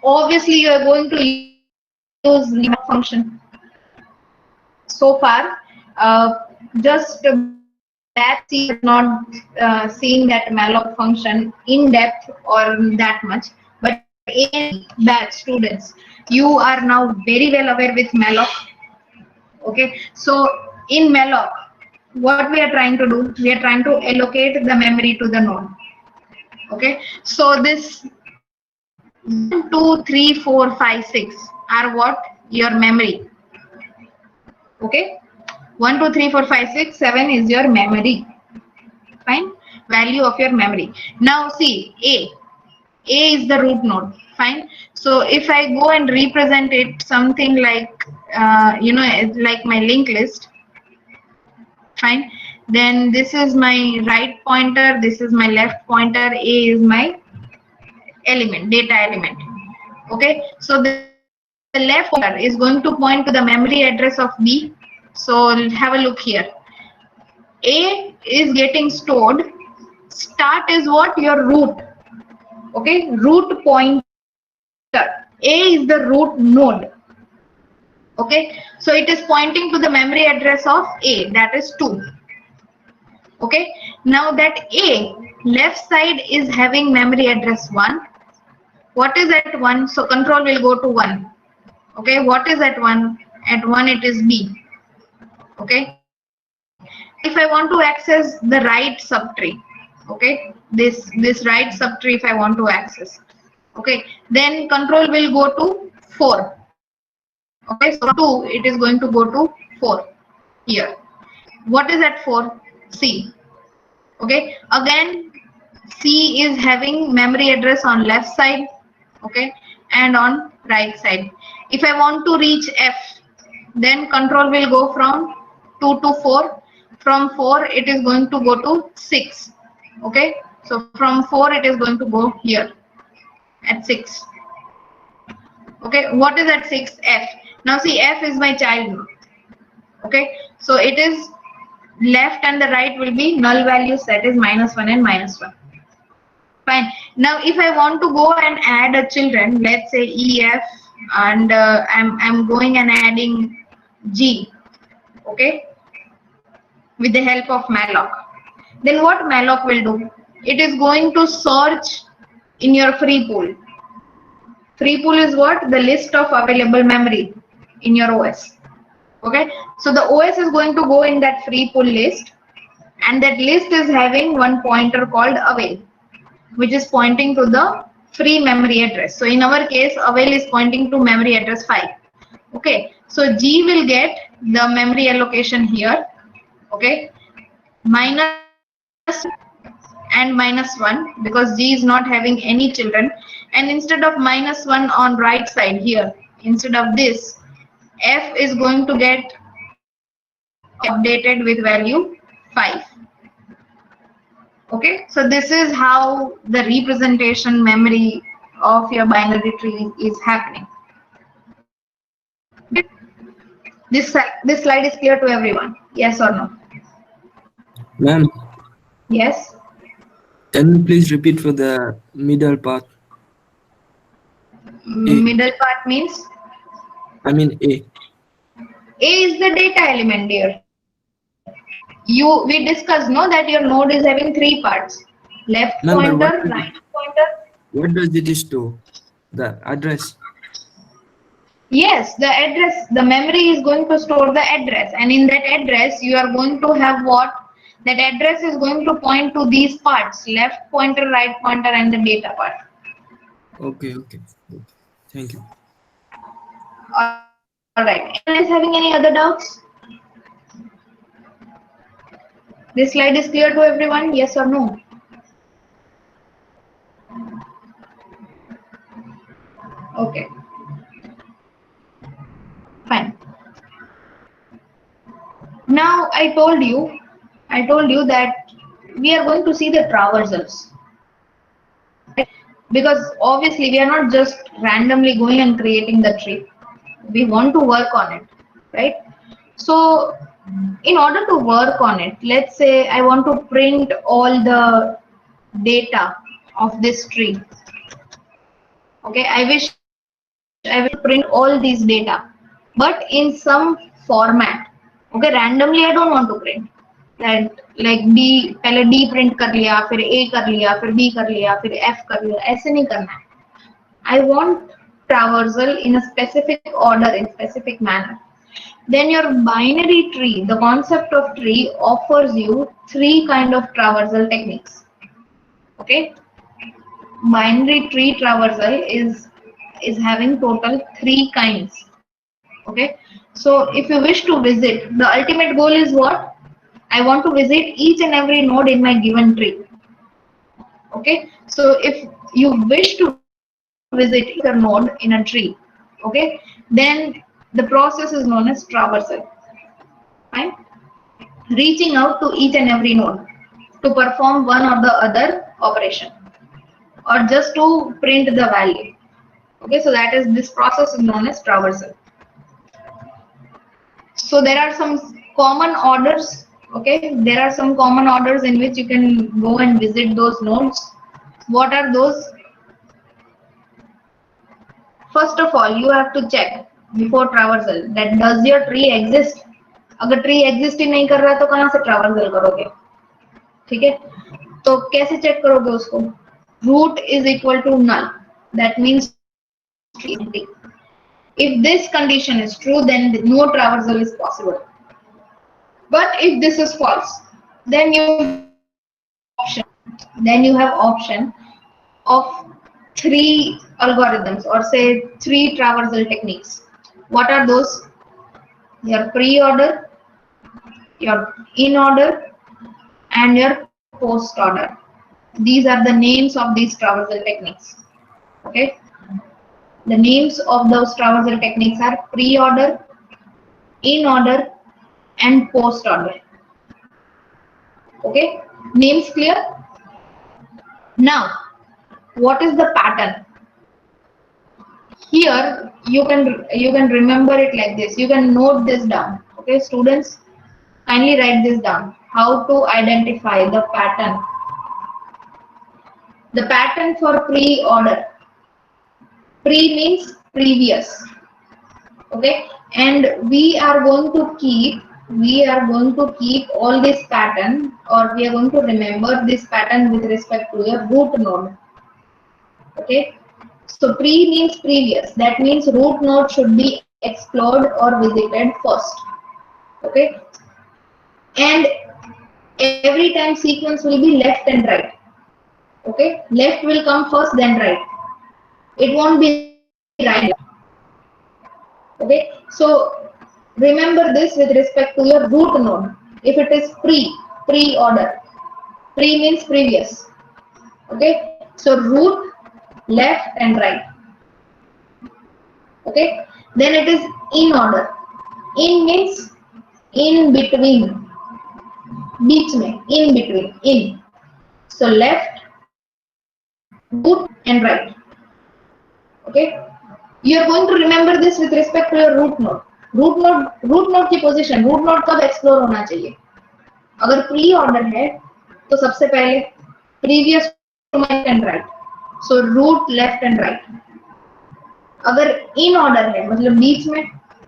Speaker 1: obviously you are going to use malloc function. So far, just that is not seeing that malloc function in depth or that much, but in batch students, you are now very well aware with malloc. Okay, so in malloc, what we are trying to do, we are trying to allocate the memory to the node. Okay, so this 1, 2, 3, 4, 5, 6 are what? Your memory. Okay, 1, 2, 3, 4, 5, 6, 7 is your memory. Fine, value of your memory. Now see, A is the root node. Fine. So if I go and represent it something like, like my linked list. Fine. Then this is my right pointer. This is my left pointer. A is my element, data element. Okay. So the left pointer is going to point to the memory address of B. So have a look here. A is getting stored. Start is what? Your root. Okay, root pointer. A is the root node. Okay, so it is pointing to the memory address of A, that is 2. Okay, now that A left side is having memory address 1. What is at 1? So control will go to 1. Okay, what is at 1? At 1 it is B. Okay, if I want to access the right subtree, okay, this right subtree, if I want to access, okay, then control will go to 4. Okay, so 2, it is going to go to 4 here. What is at 4? C. Okay, again C is having memory address on left side, okay, and on right side. If I want to reach F, then control will go from 2 to 4. From 4 it is going to go to 6. Okay, so from 4 it is going to go here at 6. Okay, what is at 6? F. Now see, F is my child node. Okay, so it is left and the right will be null values, that is -1 and -1. Fine. Now if I want to go and add a children, let's say EF, and I'm going and adding G, okay, with the help of malloc. Then what malloc will do? It is going to search in your free pool. Free pool is what? The list of available memory in your OS. Okay, so the OS is going to go in that free pool list, and that list is having one pointer called avail, which is pointing to the free memory address. So in our case, avail is pointing to memory address 5. Okay, so G will get the memory allocation here. Okay, minus and -1 because G is not having any children, and instead of -1 on right side here, instead of this, F is going to get updated with value 5. Okay, so this is how the representation memory of your binary tree is happening. This slide is clear to everyone, yes or no?
Speaker 5: Ma'am,
Speaker 1: Yes.
Speaker 5: can you please repeat for the middle part?
Speaker 1: Middle part means
Speaker 5: I mean A.
Speaker 1: A is the data element, dear. We discussed no that your node is having 3 parts: left
Speaker 5: Ma'am, but
Speaker 1: pointer, right pointer.
Speaker 5: what does it store? The address.
Speaker 1: Yes, the address, the memory is going to store the address, and in that address you are going to have what? That address is going to point to these parts: left pointer, right pointer, and the data part.
Speaker 5: Okay. Thank you.
Speaker 1: All right. Anyone is having any other doubts? This slide is clear to everyone, yes or no? Okay. Fine. Now I told you that we are going to see the traversals. Because obviously we are not just randomly going and creating the tree. We want to work on it, right? So in order to work on it, let's say I want to print all the data of this tree. Okay, I wish I will print all these data, but in some format. Okay, randomly I don't want to print. That like D, पहले D print कर लिया, फिर A कर लिया, फिर B कर लिया, फिर F कर लिया, ऐसे नहीं करना है. I want traversal in a specific order, in specific manner. Then your binary tree, the concept of tree offers you 3 kind of traversal techniques. Okay, binary tree traversal is having total 3 kinds. Okay, so if you wish to visit, the ultimate goal is what? I want to visit each and every node in my given tree. Okay, so if you wish to visit your node in a tree, okay, then the process is known as traversal. Fine, reaching out to each and every node to perform one or the other operation, or just to print the value. Okay, so that is, this process is known as traversal. So there are some common orders. Okay, there are some common orders in which you can go and visit those nodes. What are those? First of all, you have to check before traversal that does your tree exist. अगर tree exist ही नहीं कर रहा तो कहाँ से traversal करोगे? ठीक है? तो कैसे check करोगे उसको? Root is equal to null. That means tree empty. If this condition is true, then no traversal is possible. But if this is false, then you have option of 3 algorithms, or say 3 traversal techniques. What are those? Your pre-order, your in-order, and your post-order. These are the names of these traversal techniques. Okay, the names of those traversal techniques are pre-order, in-order, and post-order. Okay, names clear? Now, what is the pattern? Here you can remember it like this. You can note this down. Okay, students, kindly write this down. How to identify the pattern? The pattern for pre-order. Pre means previous. Okay, and we are going to keep all this pattern, or we are going to remember this pattern with respect to your root node. Okay, So pre means previous. That means root node should be explored or visited first. Okay. And every time sequence will be left and right. Okay. Left will come first, then right. It won't be right. Okay. So remember this with respect to your root node. If it is pre-order. Pre means previous. Okay. So root, left and right. Okay. Then it is in order. In means in between. बीच में, in between, in. So left, root and right. Okay. You are going to remember this with respect to your root node. Root node की position, root node कब explore होना चाहिए? अगर pre-order है, तो सबसे पहले previous to left and right. So root left and right. अगर in order है, मतलब बीच में,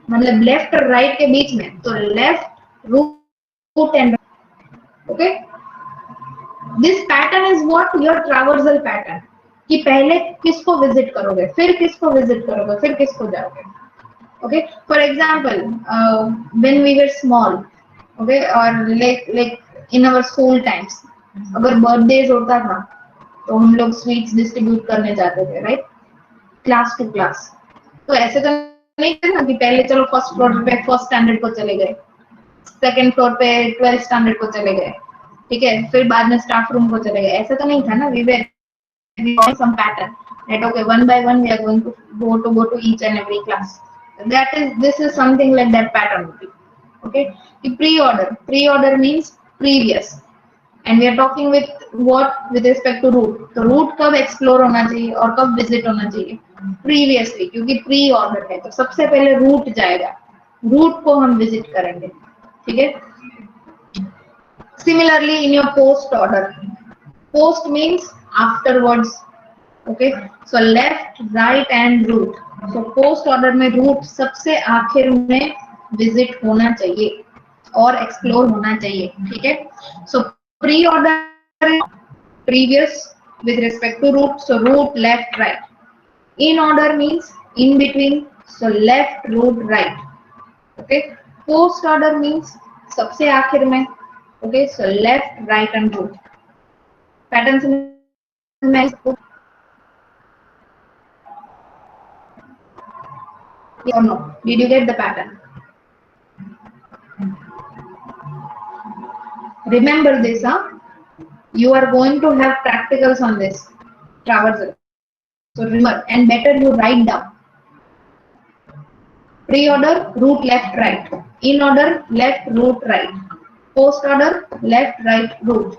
Speaker 1: मतलब left और right के बीच में, तो left, root and right. Okay. This pattern is what your traversal pattern. कि पहले किसको विजिट करोगे, फिर किसको विजिट करोगे, फिर किसको जाओगे. Okay. For example, when we were small, okay, or like in our school times, अगर birthdays होता था, तो हम लोग sweets distribute करने जाते थे, right? Class to class. तो ऐसे तो नहीं था ना कि पहले चलो first floor पे first standard को चले गए, second floor पे 12th standard को चले गए, ठीक है, फिर बाद में स्टाफ रूम को चले गए. ऐसा तो नहीं था ना. We were some pattern that okay, one by one we are going to go to each and every class. This is something like that pattern. Okay. Pre-order means previous, and we are talking with what with respect to root. तो root कब explore होना चाहिए और कब visit होना चाहिए? Previously, क्योंकि pre-order है, तो सबसे पहले root जाएगा, root को हम visit करेंगे, ठीक है. Similarly, in your post order, post means afterwards. Okay, so left, right and root. So post order में root सबसे आखिर में visit होना चाहिए और explore होना चाहिए, ठीक है. So pre order previous with respect to root. So root, left, right. In order means in between. So left, root, right. Okay. Post order means सबसे आखिर में. Okay, so left, right and root. Patterns में or no? Did you get the pattern? Remember this, huh? You are going to have practicals on this traversal. So remember, and better you write down. Pre-order, root, left, right. In order, left, root, right. Post order, left, right, root.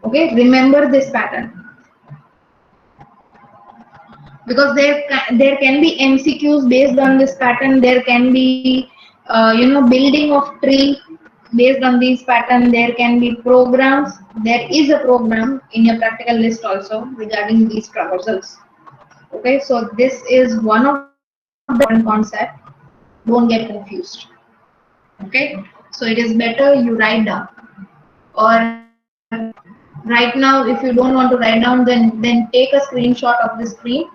Speaker 1: Okay, remember this pattern. Because there can be MCQs based on this pattern. There can be building of tree based on these pattern. There can be programs. There is a program in your practical list also regarding these traversals. Okay, so this is one of the concept. Don't get confused. Okay, so it is better you write down, or right now if you don't want to write down, then take a screenshot of the screen.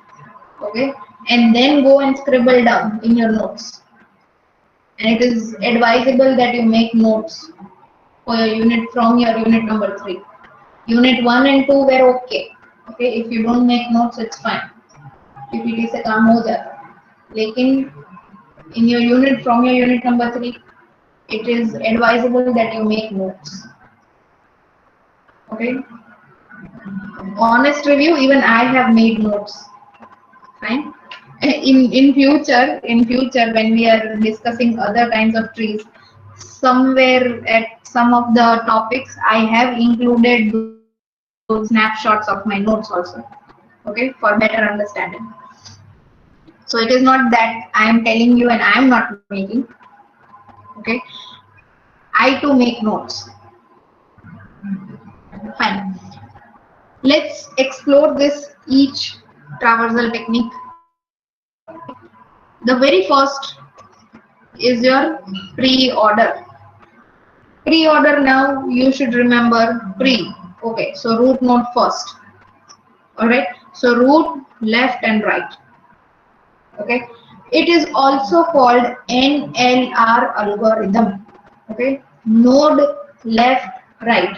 Speaker 1: Okay, and then go and scribble down in your notes. And it is advisable that you make notes for your unit from your unit number 3. Unit 1 and 2 were okay. Okay, if you don't make notes, it's fine. PPT से काम हो जाता. लेकिन in your unit from your unit number 3, it is advisable that you make notes. Okay. Honest review, even I have made notes. Fine. In future when we are discussing other kinds of trees, somewhere at some of the topics I have included those snapshots of my notes also. Okay, for better understanding. So it is not that I am telling you and I am not making. Okay, I too make notes. Fine. Let's explore this each traversal technique. The very first is your pre-order. Pre-order, now you should remember pre. Okay, so root node first. Alright, So root, left and right. Okay. It is also called NLR algorithm. Okay. Node, left, right.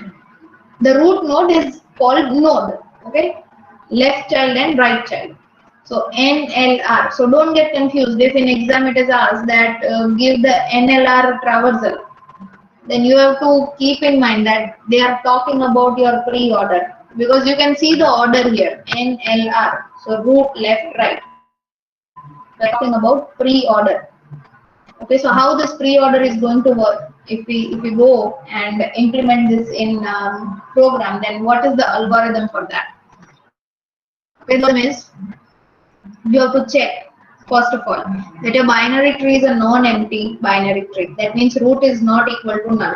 Speaker 1: The root node is called node. Okay. Left child and right child. So NLR. So don't get confused. If in exam it is asked that give the NLR traversal, then you have to keep in mind that they are talking about your pre-order, because you can see the order here, NLR. So root, left, right. They're talking about pre-order. Okay, so how this pre-order is going to work? If we go and implement this in program, then what is the algorithm for that? Okay, the algorithm is, you have to check first of all that your binary tree is a non-empty binary tree. That means root is not equal to null.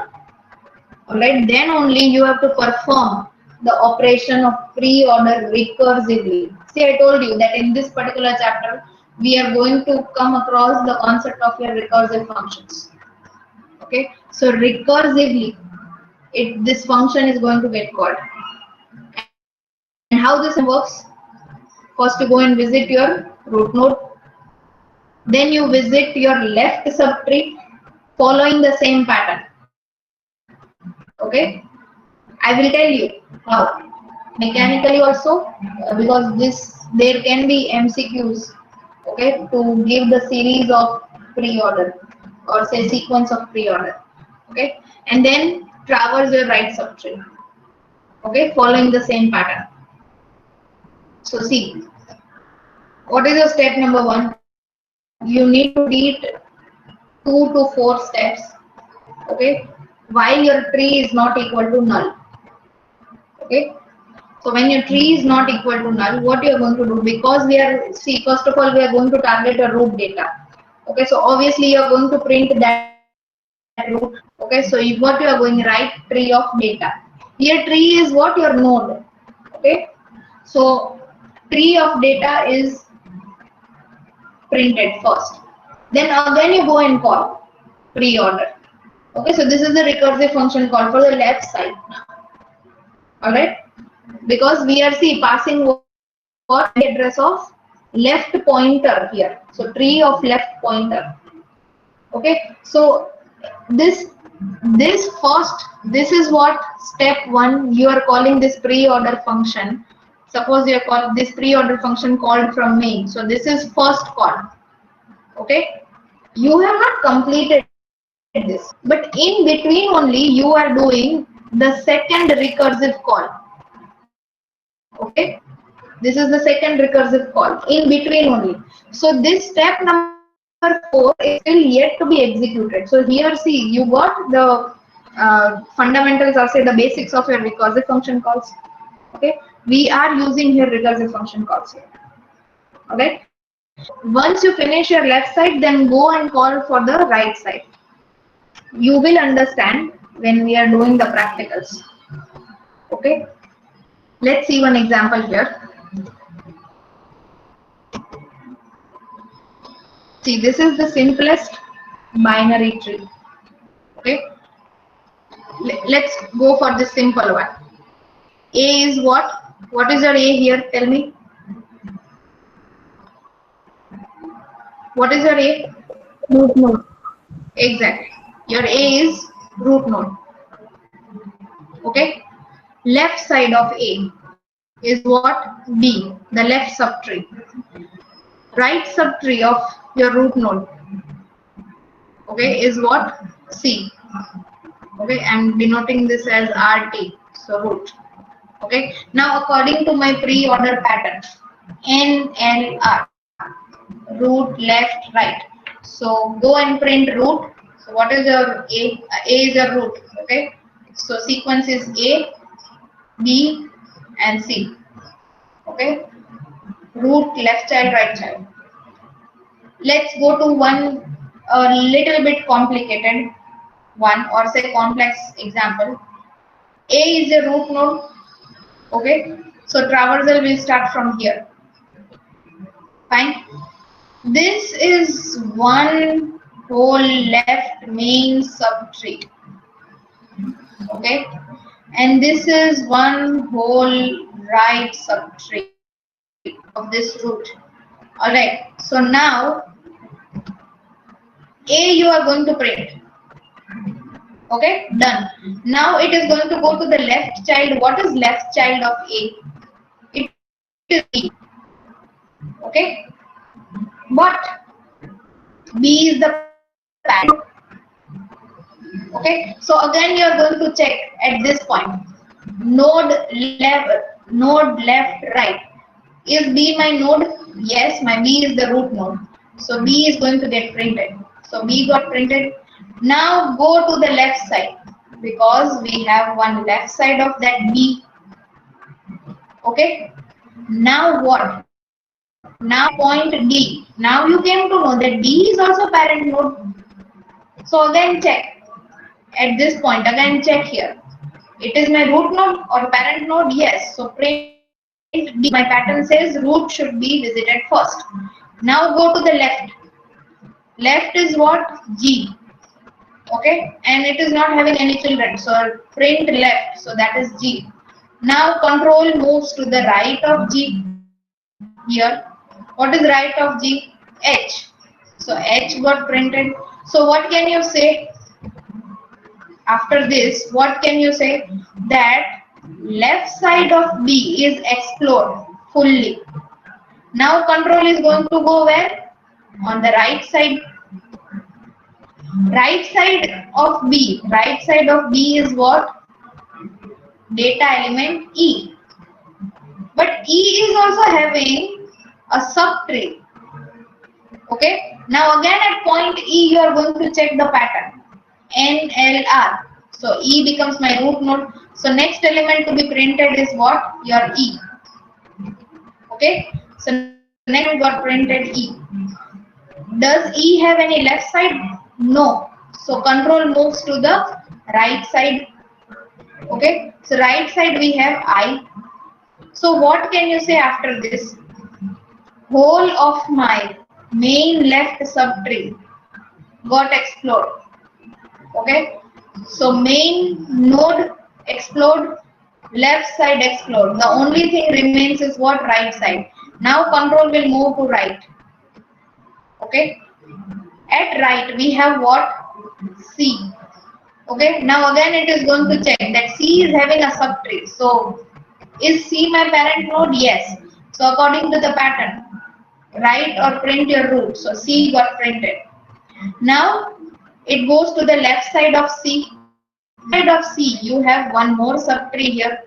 Speaker 1: Alright, then only you have to perform the operation of pre-order recursively. See, I told you that in this particular chapter, we are going to come across the concept of your recursive functions. Okay, so recursively, this function is going to get called. And how this works? First, you go and visit your root node. Then you visit your left subtree, following the same pattern. Okay, I will tell you how. Mechanically also, because there can be MCQs, okay, to give the series of pre-order or say sequence of pre-order, okay, and then traverse your right subtree, okay, following the same pattern. So see, what is your step number 1? You need to read 2 to 4 steps, okay, while your tree is not equal to null. Okay, so when your tree is not equal to null, what you are going to do? Because we are, see, first of all, we are going to target a root data. Okay, so obviously you are going to print that root. Okay, so what you are going to write? Tree of data. Here tree is what? Your node. Okay, so tree of data is printed first. Then again you go and call pre-order. Okay, so this is the recursive function call for the left side now. Alright, because we are passing what the address of left pointer here. So tree of left pointer. Okay, so this is what step 1 you are calling this pre-order function. Suppose you are calling this pre-order function called from main. So this is first call. Okay, you have not completed this, but in between only you are doing the second recursive call. Okay, this is the second recursive call in between only. So this step number 4 is still yet to be executed. So here see, you got the fundamentals or say the basics of your recursive function calls. Okay, we are using here recursive function calls here. Okay, once you finish your left side, then go and call for the right side. You will understand when we are doing the practicals. Okay, let's see one example here. See, this is the simplest binary tree. Okay, let's go for the simple one. A is what? What is your A here? Tell me. What is your A?
Speaker 4: Root node.
Speaker 1: Exactly. Your A is root node. Okay. Left side of A is what? B, the left subtree. Right subtree of your root node, okay, is what? C. Okay, I'm denoting this as RT, so root. Okay, now according to my pre-order pattern, NLR, root, left, right. So go and print root. So what is your A? A is your root. Okay, so sequence is A, B, and C. Okay, root, left child, right child. Let's go to one a little bit complicated one, or say complex example. A is a root node. Okay, so traversal will start from here. Fine. This is one whole left main subtree. Okay, and this is one whole right subtree. of this root. Alright, so now A you are going to print. Okay, done. Now it is going to go to the left child. What is left child of A? It is B. Okay, but B is the parent. Okay, so again you are going to check at this point. Node left, right. Is B my node? Yes, my B is the root node. So B is going to get printed. So B got printed. Now go to the left side because we have one left side of that B. Okay. Now what? Now point D. Now you came to know that D is also parent node. So again check. At this point, again check here. It is my root node or parent node? Yes. So print D. My pattern says root should be visited first. Now go to the left. Left is what? G. Okay. And it is not having any children. So print left. So that is G. Now control moves to the right of G. Here. What is right of G? H. So H got printed. So what can you say? After this, what can you say? That left side of B is explored fully. Now control is going to go where? On the right side. Right side of B. Right side of B is what? Data element E. But E is also having a subtree. Okay. Now again at point E you are going to check the pattern. NLR. So E becomes my root node. So next element to be printed is what? Your E. Okay. So next got printed E. Does E have any left side? No. So control moves to the right side. Okay. So right side we have I. So what can you say after this? Whole of my main left subtree got explored. Okay, so main node explode, left side explode. The only thing remains is what? Right side. Now control will move to right. Okay, at right we have what? C. Okay, now again it is going to check that C is having a subtree. So is C my parent node? Yes. So according to the pattern, write or print your root. So C got printed. Now it goes to the left side of C. Side of C, you have one more subtree here.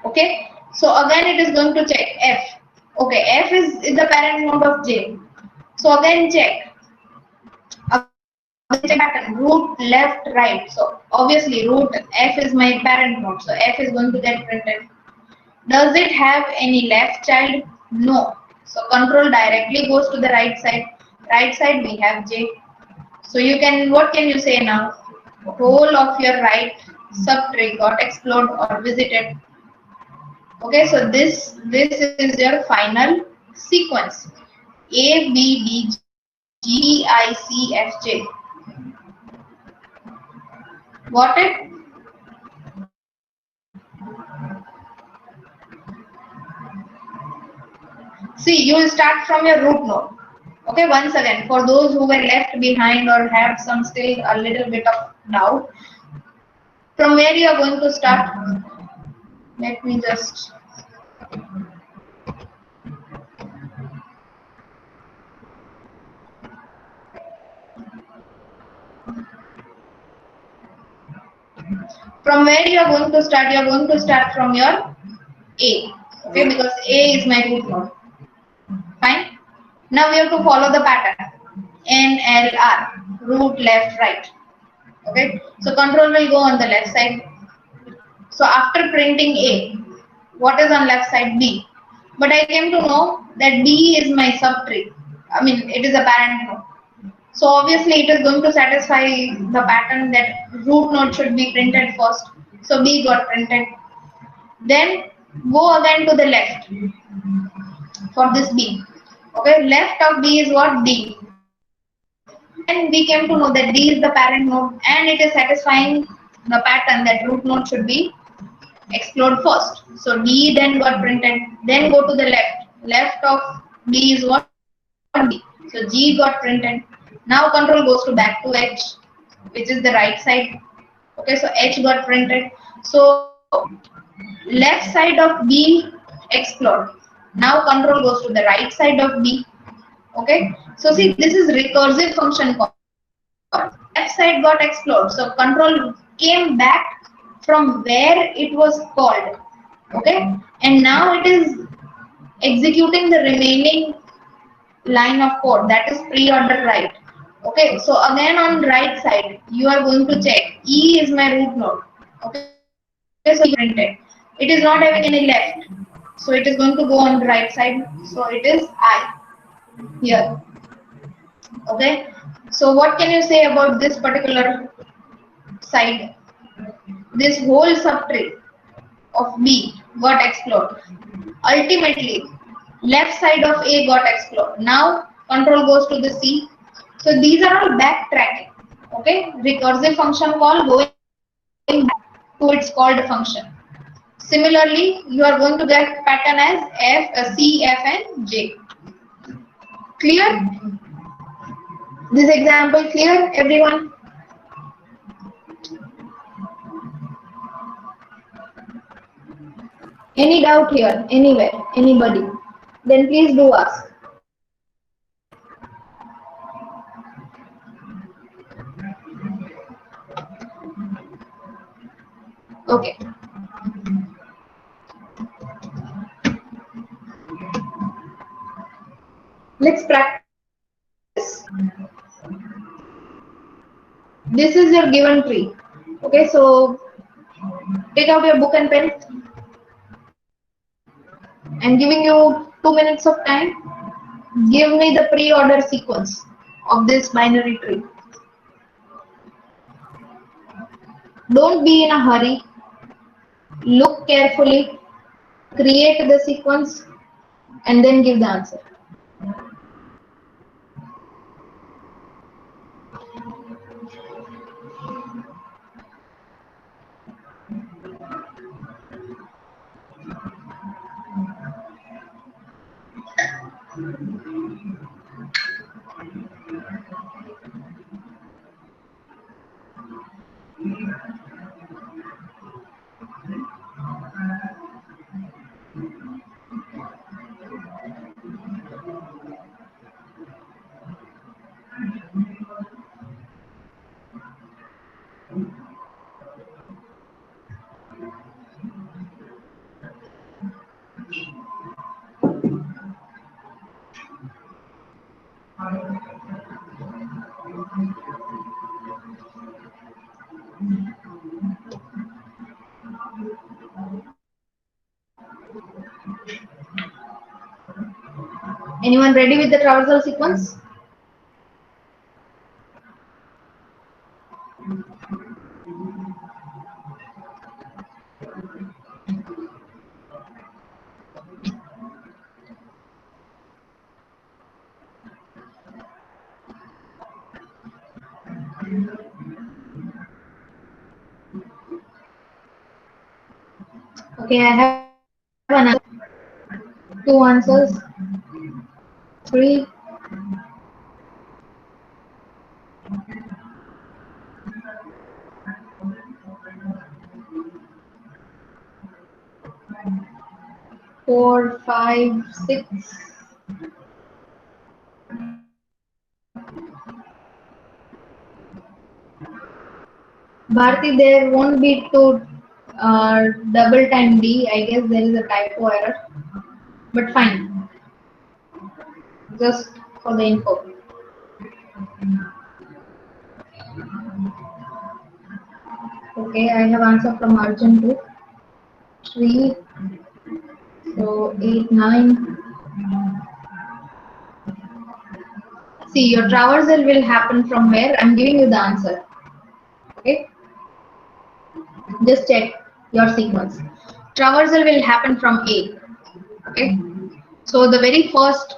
Speaker 1: Okay. So again it is going to check F. Okay, F is the parent node of J. So again check. Pattern, root left right. So obviously root F is my parent node. So F is going to get printed. Does it have any left child? No. So control directly goes to the right side. Right side we have J. So you can, what can you say now? Whole of your right subtree got explored or visited. Okay, so this is your final sequence. A, B, D, G, I, C, F, J. Got it? See, you will start from your root node. Okay, once again, for those who were left behind or have some still a little bit of doubt, from where you are going to start? Let me just. From where you are going to start? You are going to start from your A. Okay, because A is my root node. Fine. Now we have to follow the pattern. NLR, root left right. Okay, so control will go on the left side. So after printing A, what is on left side? B. But I came to know that B is my subtree. I mean, it is a parent node. So obviously it is going to satisfy the pattern that root node should be printed first. So B got printed. Then go again to the left for this B. Okay, left of B is what? D. And we came to know that D is the parent node and it is satisfying the pattern that root node should be explode first. So D then got printed. Then go to the left. Left of D is what? D. So G got printed. Now control goes to back to H, which is the right side. Okay, so H got printed. So left side of B explode. Now control goes to the right side of B. Okay, so see, this is recursive function call. Left side got explode. So control came back from where it was called. Okay, and now it is executing the remaining line of code, that is pre-order write. Okay, so again on right side you are going to check E is my root node. Okay, so you printed. It is not having any left, so it is going to go on the right side. So it is I here. Okay, so what can you say about this particular side? This whole subtree of B got explode. Ultimately, left side of A got explode. Now control goes to the C. So these are all backtracking. Okay, recursive function call going back to its called function. Similarly, you are going to get pattern as F, C, F, and J. Clear? This example clear, everyone? Any doubt here, anywhere, anybody? Then please do ask. Okay. Let's practice. This is your given tree. Okay, so take out your book and pen. I'm giving you 2 minutes of time. Give me the pre-order sequence of this binary tree. Don't be in a hurry. Look carefully. Create the sequence and then give the answer. Anyone ready with the traversal sequence? Okay, I have one answer, 2 answers, 3. Four, 5, 6. Bharti, there won't be two double time D. I guess there is a typo error. But fine. Just for the info. Okay, I have answer from Arjun too. 3. So 8, 9. See, your traversal will happen from where? I'm giving you the answer. Okay. Just check your sequence. Traversal will happen from A. Okay. So the very first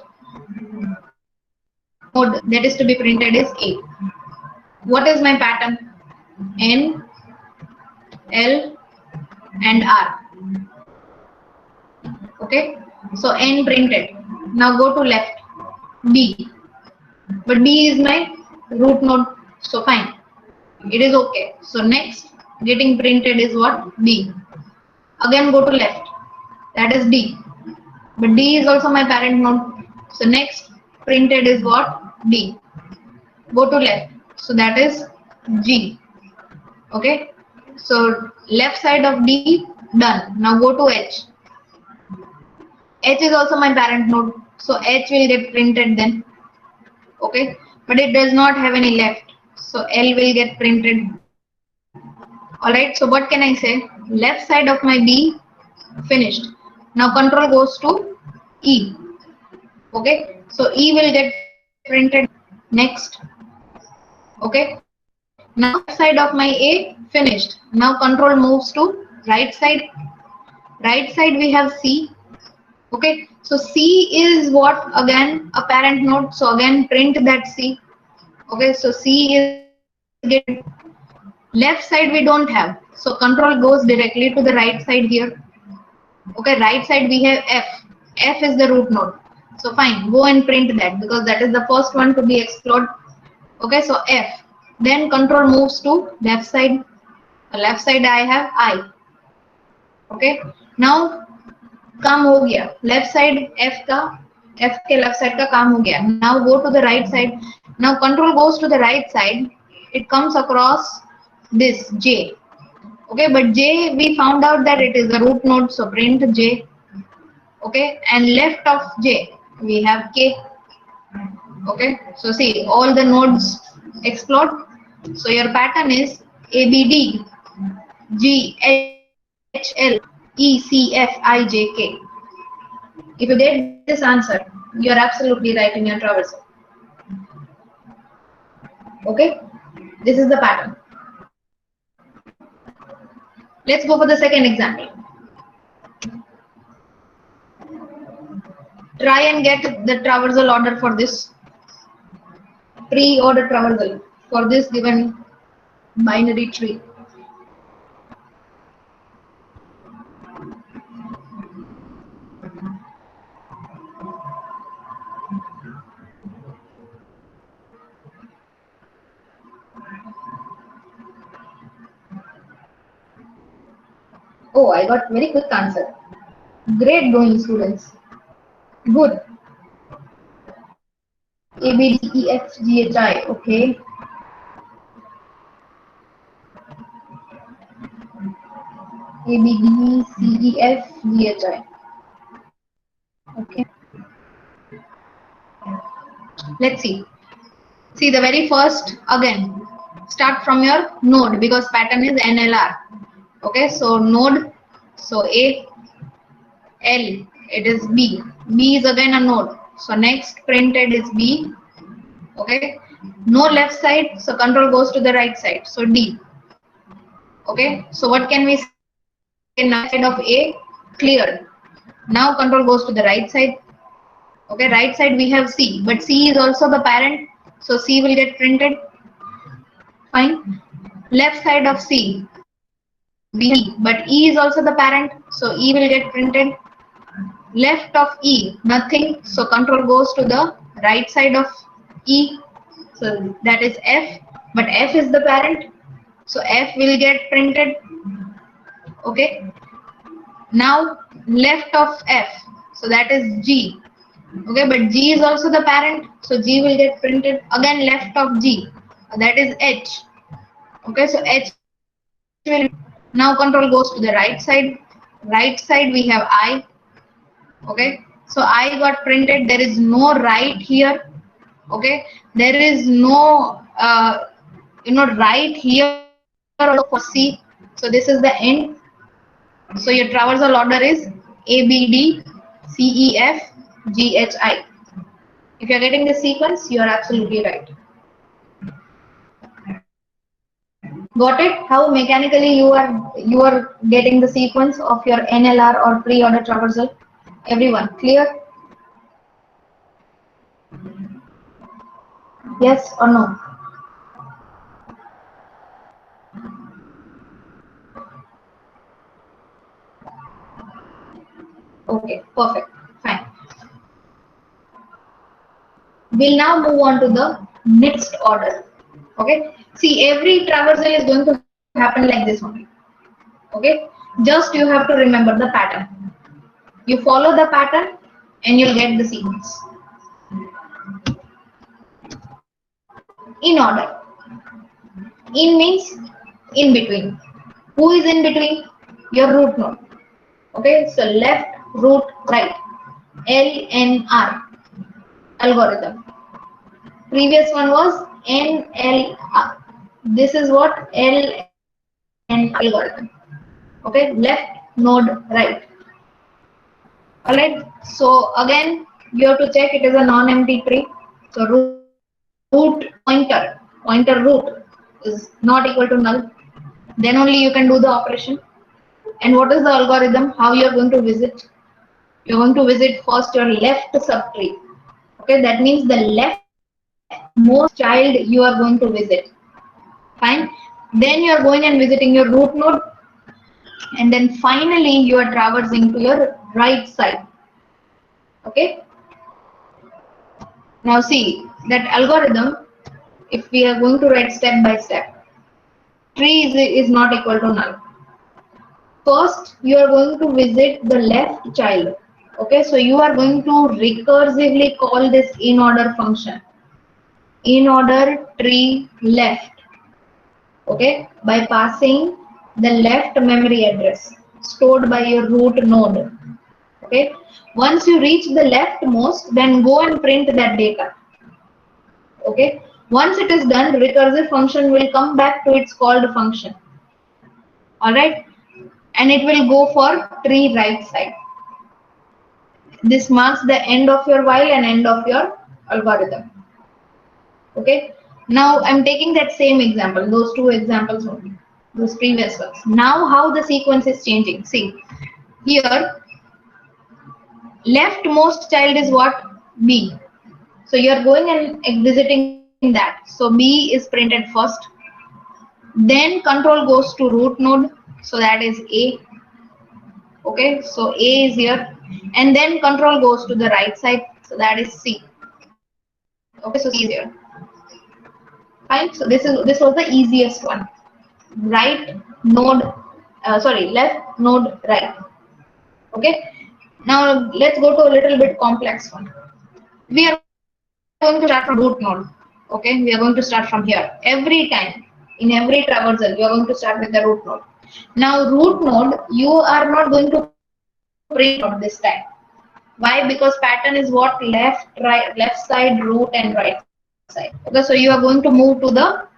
Speaker 1: node that is to be printed is A. What is my pattern? N, L, and R. Okay, so N printed. Now go to left, B. But B is my root node, so fine. It is okay. So next getting printed is what? B. Again go to left. That is D. But D is also my parent node. So next printed is what? D. Go to left. So that is G. Okay. So left side of D done. Now go to H. H is also my parent node. So H will get printed then. Okay. But it does not have any left. So L will get printed. Alright. So what can I say? Left side of my B finished. Now control goes to E. Okay. So E will get printed next. Okay. Now left side of my A finished. Now control moves to right side. Right side we have C. Okay. So C is what? Again a parent node. So again print that C. Okay. So C is get left side we don't have. So control goes directly to the right side here. Okay. Right side we have F. F is the root node. So fine. Go and print that because that is the first one to be explored. Okay. So F. Then control moves to left side. Left side I have I. Okay. Now काम हो गया. Left side F के left side का काम हो गया. Now go to the right side. Now control goes to the right side. It comes across this J. Okay, but J we found out that it is a root node, so print J. Okay, and left of J we have K. Okay, so see all the nodes explored. So your pattern is ABD, G, H, L, E, C, F, I, J, K. If you get this answer, you are absolutely right in your traversal. Okay, this is the pattern. Let's go for the second example. Try and get the traversal order for this pre-order traversal for this given binary tree. Oh, I got very quick answer. Great going, students. Good. A, B, D, E, F, G, H, I. Okay. A, B, D, C, E, F, G, H, I. Okay. Let's see. See the very first again. Start from your node because pattern is NLR. Okay. So node. So A, L. It is B. B is again a node. So next printed is B. Okay. No left side. So control goes to the right side. So D. Okay. So what can we say? Now side of A cleared. Now control goes to the right side. Okay, right side we have C, but C is also the parent, so C will get printed. Fine. Left side of C, B, but E is also the parent, so E will get printed. Left of E, nothing, so control goes to the right side of E, so that is F, but F is the parent, so F will get printed. Okay. Now left of F, so that is G. Okay, but G is also the parent, so G will get printed. Again left of G, that is H. Okay, so H will, now control goes to the right side. Right side we have I. Okay, so I got printed. There is no right here. Okay, there is no right here for C. So this is the end. So your traversal order is A, B, D, C, E, F, G, H, I. If you are getting the sequence, you are absolutely right. Got it? How mechanically you are getting the sequence of your NLR or pre-order traversal? Everyone clear? Yes or no? Okay, perfect. Fine. We'll now move on to the next order. Okay. See, every traversal is going to happen like this only. Okay. Just you have to remember the pattern. You follow the pattern and you'll get the sequence. In order. In means in between. Who is in between? Your root node. Okay. So left, root, right. LNR algorithm. Previous one was NLR. This is what LN algorithm. Okay, left node right. Alright, so again you have to check it is a non-empty tree. So root pointer root is not equal to null. Then only you can do the operation. And what is the algorithm? How you are going to visit? You are going to visit first your left subtree. Okay, that means the left most child you are going to visit. Fine. Then you are going and visiting your root node, and then finally you are traversing to your right side. Okay. Now see that algorithm. If we are going to write step by step, tree is not equal to null. First, you are going to visit the left child. Okay, so you are going to recursively call this in order function. In order tree left. Okay, by passing the left memory address stored by your root node. Okay, once you reach the leftmost, then go and print that data. Okay, once it is done, recursive function will come back to its called function. All right, and it will go for tree right side. This marks the end of your while and end of your algorithm. Okay, now I'm taking that same example, those two examples only, those previous ones. Now how the sequence is changing. See, here leftmost child is what? B. So you are going and visiting that. So B is printed first. Then control goes to root node. So that is A. Okay, so A is here. And then control goes to the right side. So that is C. Okay, so C is here. Fine. So this was the easiest one. Right node, left node right. Okay. Now let's go to a little bit complex one. We are going to start from root node. Okay, we are going to start from here. Every time, in every traversal, we are going to start with the root node. Now, root node, you are not going to print on this time. Why? Because pattern is what? Left, right, left side, root, and right side. Okay, so you are going to move to the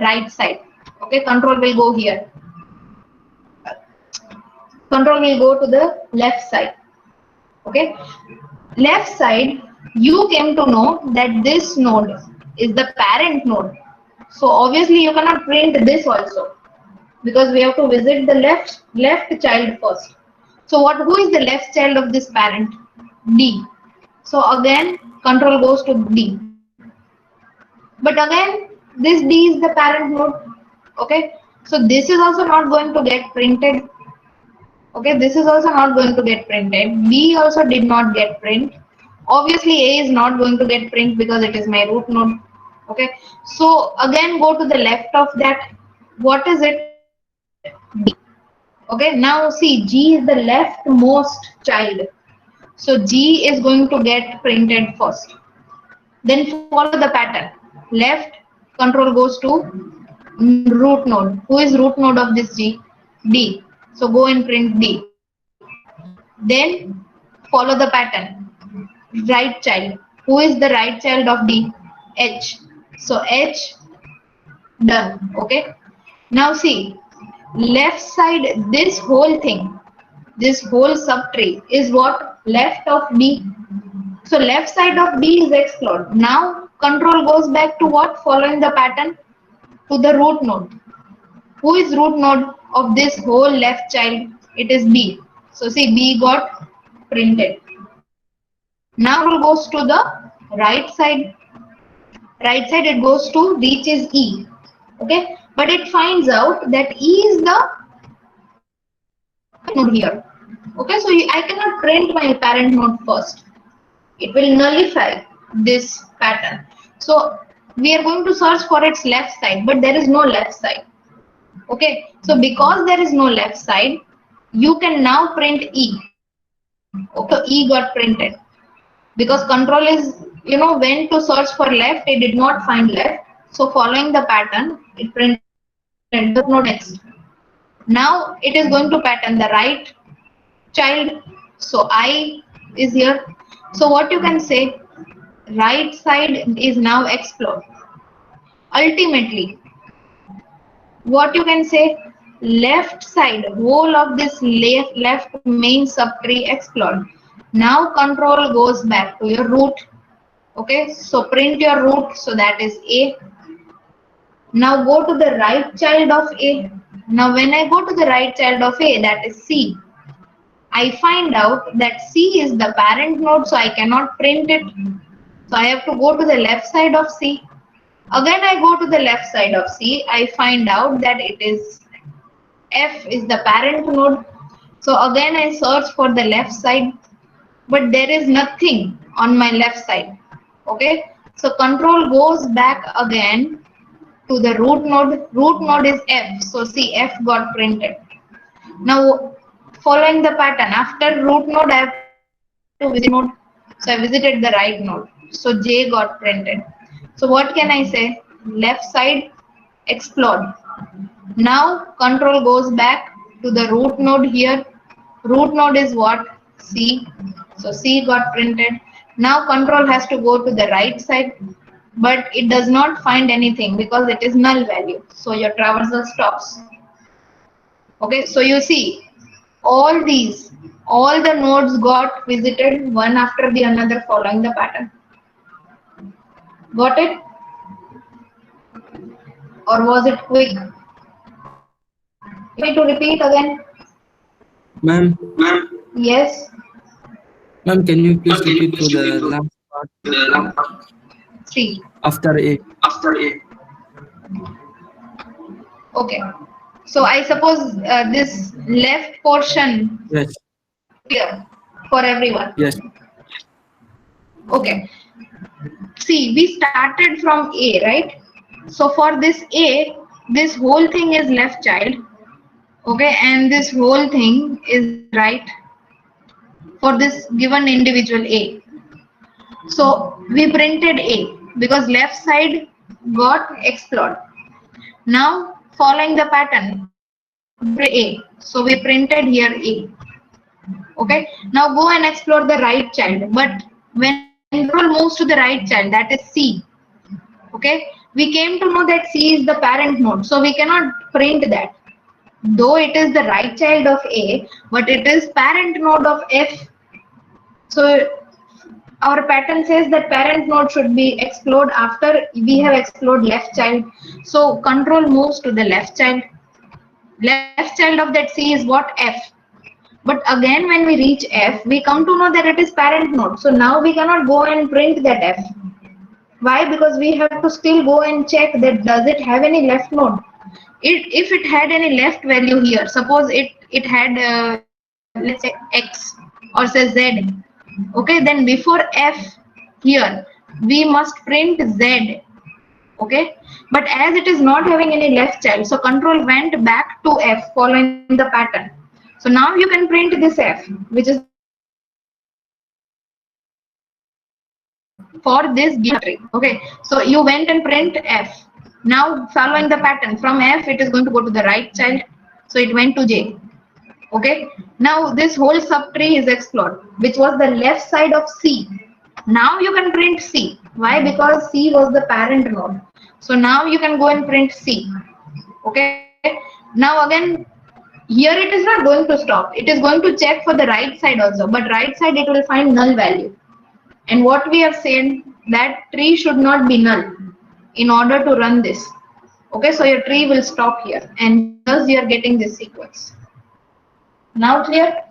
Speaker 1: right side. Okay, control will go here. Control will go to the left side. Okay, left side, you came to know that this node is the parent node. So obviously you cannot print this also, because we have to visit the left child first. So who is the left child of this parent? D. So again control goes to D. But again this D is the parent node. Okay, so this is also not going to get printed. Okay, this is also not going to get printed. B also did not get print. Obviously A is not going to get print because it is my root node. Okay, so again go to the left of that. What is it? D. Okay, now see, G is the leftmost child. So G is going to get printed first. Then follow the pattern. Left, control goes to root node. Who is root node of this G? D. So go and print D. Then follow the pattern. Right child. Who is the right child of D? H. So H, done. Okay. Now see, left side, this whole thing, this whole subtree is what? Left of D. So left side of D is explored. Now control goes back to what? Following the pattern to the root node. Who is root node of this whole left child? It is B. So see, B got printed. Now it goes to the right side. Right side it goes to reaches E. Okay, but it finds out that E is the node here. Okay, so I cannot print my parent node first. It will nullify this pattern. So we are going to search for its left side, but there is no left side. Okay, so because there is no left side, you can now print E. Okay, so E got printed because control is, when to search for left, it did not find left. So following the pattern, it printed the node next. Now it is going to pattern the right child. So I is here. So what you can say, right side is now explored. Ultimately, what you can say, left side, whole of this left main subtree explored. Now control goes back to your root. Okay, so print your root, so that is A. Now go to the right child of A. Now when I go to the right child of A, that is C, I find out that C is the parent node, so I cannot print it. So I have to go to the left side of C. Again, I go to the left side of C. I find out that it is F is the parent node. So again, I search for the left side, but there is nothing on my left side. Okay, so control goes back again to the root node. Root node is F. So see, F got printed. Now, following the pattern, after root node, I have to visit node. So I visited the right node. So J got printed. So what can I say? Left side explored. Now control goes back to the root node here. Root node is what? C. So C got printed. Now control has to go to the right side, but it does not find anything because it is null value. So your traversal stops. Okay, so you see all the nodes got visited one after the another following the pattern. Got it? Or was it quick? You need to repeat again.
Speaker 5: Ma'am,
Speaker 1: Yes.
Speaker 5: ma'am, can you please repeat for the last part
Speaker 1: 3.
Speaker 5: after A?
Speaker 1: Okay. So I suppose this left portion
Speaker 5: Yes,
Speaker 1: clear for everyone.
Speaker 5: yes,
Speaker 1: Okay. See, we started from A, right? So for this A, this whole thing is left child. Okay, and this whole thing is right for this given individual A. So we printed A because left side got explored. Now following the pattern, A. So we printed here A. Okay. Now go and explore the right child. But when control moves to the right child, that is C. Okay. We came to know that C is the parent node. So we cannot print that. Though it is the right child of A, but it is parent node of F. So our pattern says that parent node should be explored after we have explored left child. So control moves to the left child. Left child of that C is what? F. But again, when we reach F, we come to know that it is parent node. So now we cannot go and print that F. Why? Because we have to still go and check that does it have any left node. If it had any left value here, suppose it had let's say X or say Z. Okay, then before F here, we must print Z. Okay, but as it is not having any left child, so control went back to F following the pattern. So now you can print this F, which is for this tree. Okay, so you went and print F. Now following the pattern from F, it is going to go to the right child. So it went to J. Okay, now this whole subtree is explored, which was the left side of C. Now you can print C. Why? Because C was the parent node. So now you can go and print C. Okay, now again, here it is not going to stop. It is going to check for the right side also, but right side it will find null value. And what we have said, that tree should not be null in order to run this. Okay, so your tree will stop here, and thus you are getting this sequence. Now clear?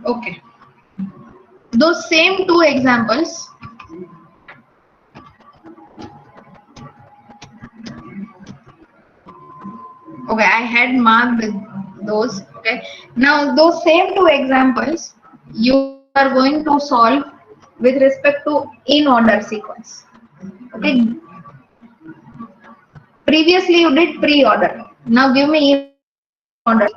Speaker 1: Okay. those same two examples, okay, I had marked those. Okay, now those same two examples you are going to solve with respect to in order sequence. Okay, previously you did pre-order. Now give me in order.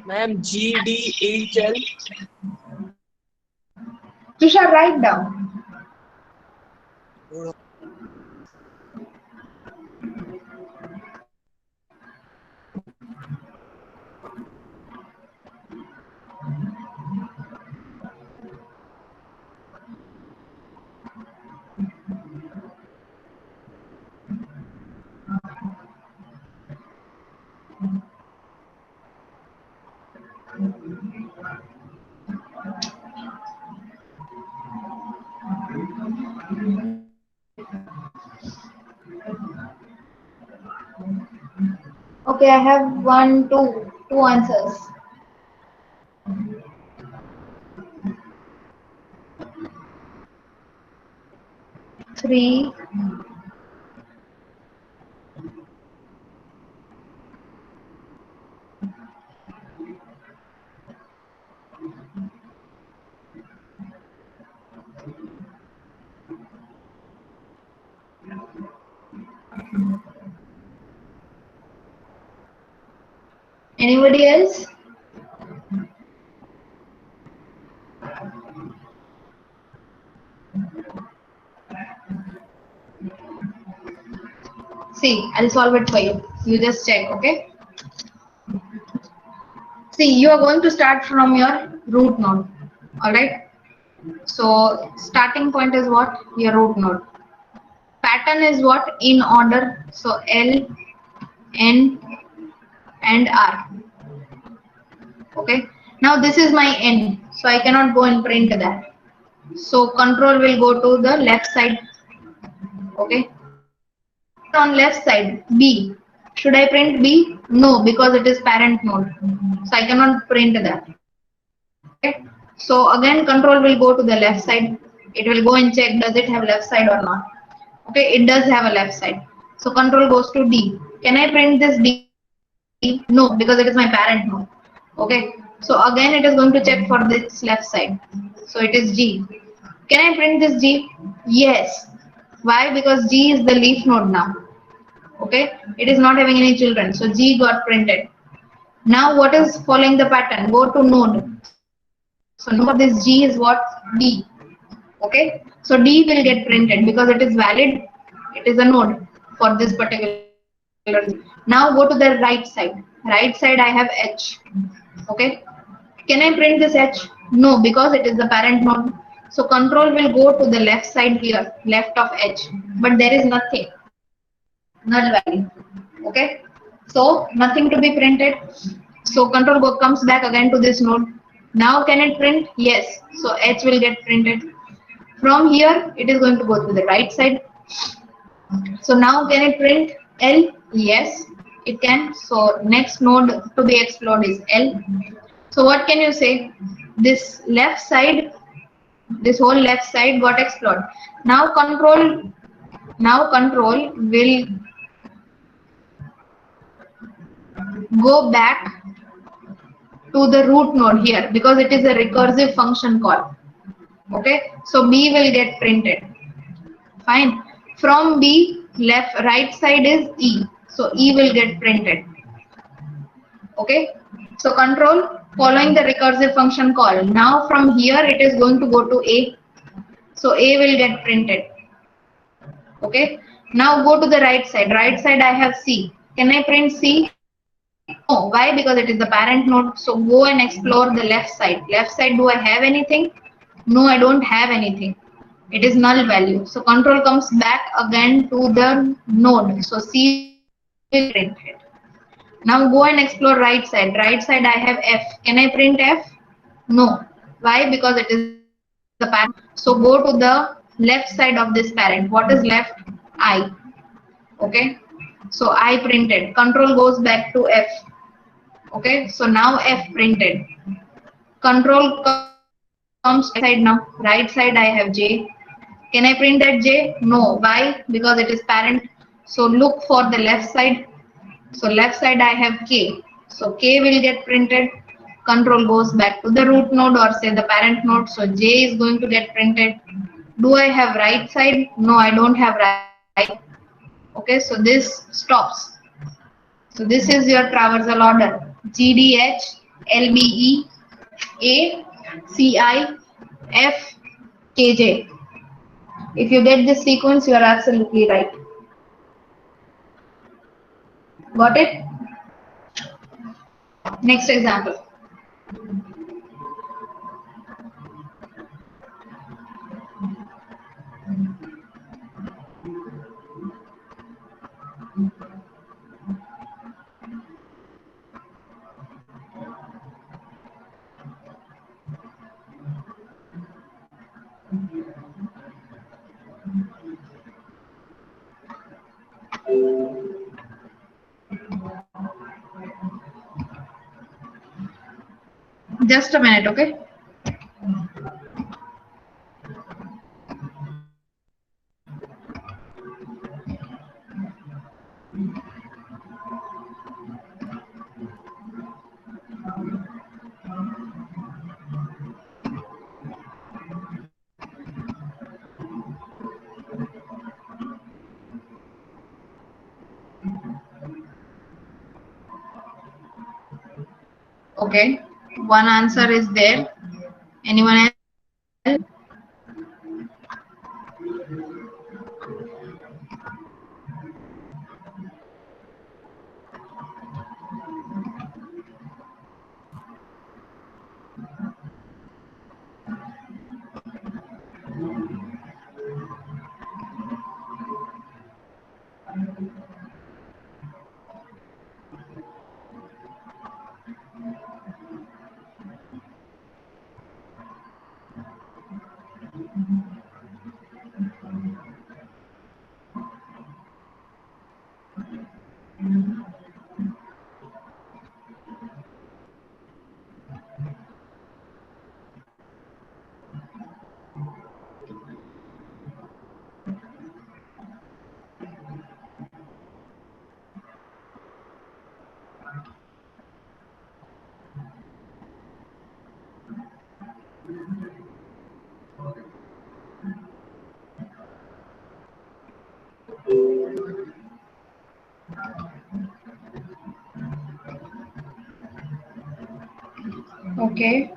Speaker 6: Ma'am, GDHL.
Speaker 1: Tushar, write down. Okay, I have two answers. Three. Anybody else? See, I'll solve it for you. You just check, okay? See, you are going to start from your root node. Alright? So, starting point is what? Your root node. Pattern is what? In order. So, L, N, and R. Okay? Now, this is my N. So, I cannot go and print that. So, control will go to the left side. Okay? On left side, B. Should I print B? No, because it is parent node. So I cannot print that. Okay. So again, control will go to the left side. It will go and check does it have left side or not. Okay, it does have a left side. So control goes to D. Can I print this D? No, because it is my parent node. Okay. So again, it is going to check for this left side. So it is G. Can I print this G? Yes. Why? Because G is the leaf node now. Okay, it is not having any children, so G got printed. Now what is following the pattern? Go to node. So node of this G is what? D. Okay, so D will get printed because it is valid. It is a node for this particular. Now go to the right side. Right side I have H. Okay, can I print this H? No, because it is the parent node. So control will go to the left side here, left of H, but there is nothing. Null value. Okay, so nothing to be printed. So control comes back again to this node. Now can it print? Yes. So H will get printed. From here it is going to go to the right side. So now can it print L? Yes, it can. So next node to be explored is L. So what can you say? This left side, this whole left side got explored. Now control will go back to the root node here because it is a recursive function call. Okay, so B will get printed. Fine. From B, right side is E. So E will get printed. Okay, so control following the recursive function call. Now from here it is going to go to A. So A will get printed. Okay, now go to the right side. Right side I have C. Can I print C? No. Why? Because it is the parent node. So go and explore the left side. Left side, do I have anything? No, I don't have anything. It is null value. So control comes back again to the node. So C will print it. Now go and explore right side. Right side I have F. Can I print F? No. Why? Because it is the parent. So go to the left side of this parent. What is left? I. Okay. So I printed. Control goes back to F. Okay. So now F printed. Control comes right side now. Right side I have J. Can I print that J? No. Why? Because it is parent. So look for the left side. So left side I have K. So K will get printed. Control goes back to the root node or say the parent node. So J is going to get printed. Do I have right side? No, I don't have right. Okay, so this stops. So this is your traversal order. G, D, H, L, B, E, A, C, I, F, K, J. If you get this sequence, you are absolutely right. Got it? Next example. Just a minute, okay? Okay, one answer is there. Anyone else? Okay.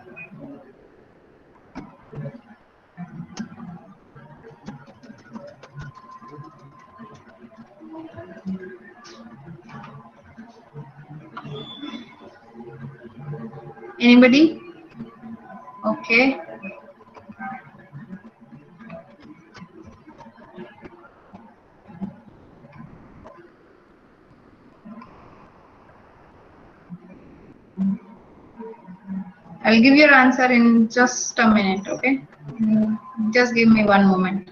Speaker 1: Anybody? Okay. I'll give your answer in just a minute, okay? Just give me one moment.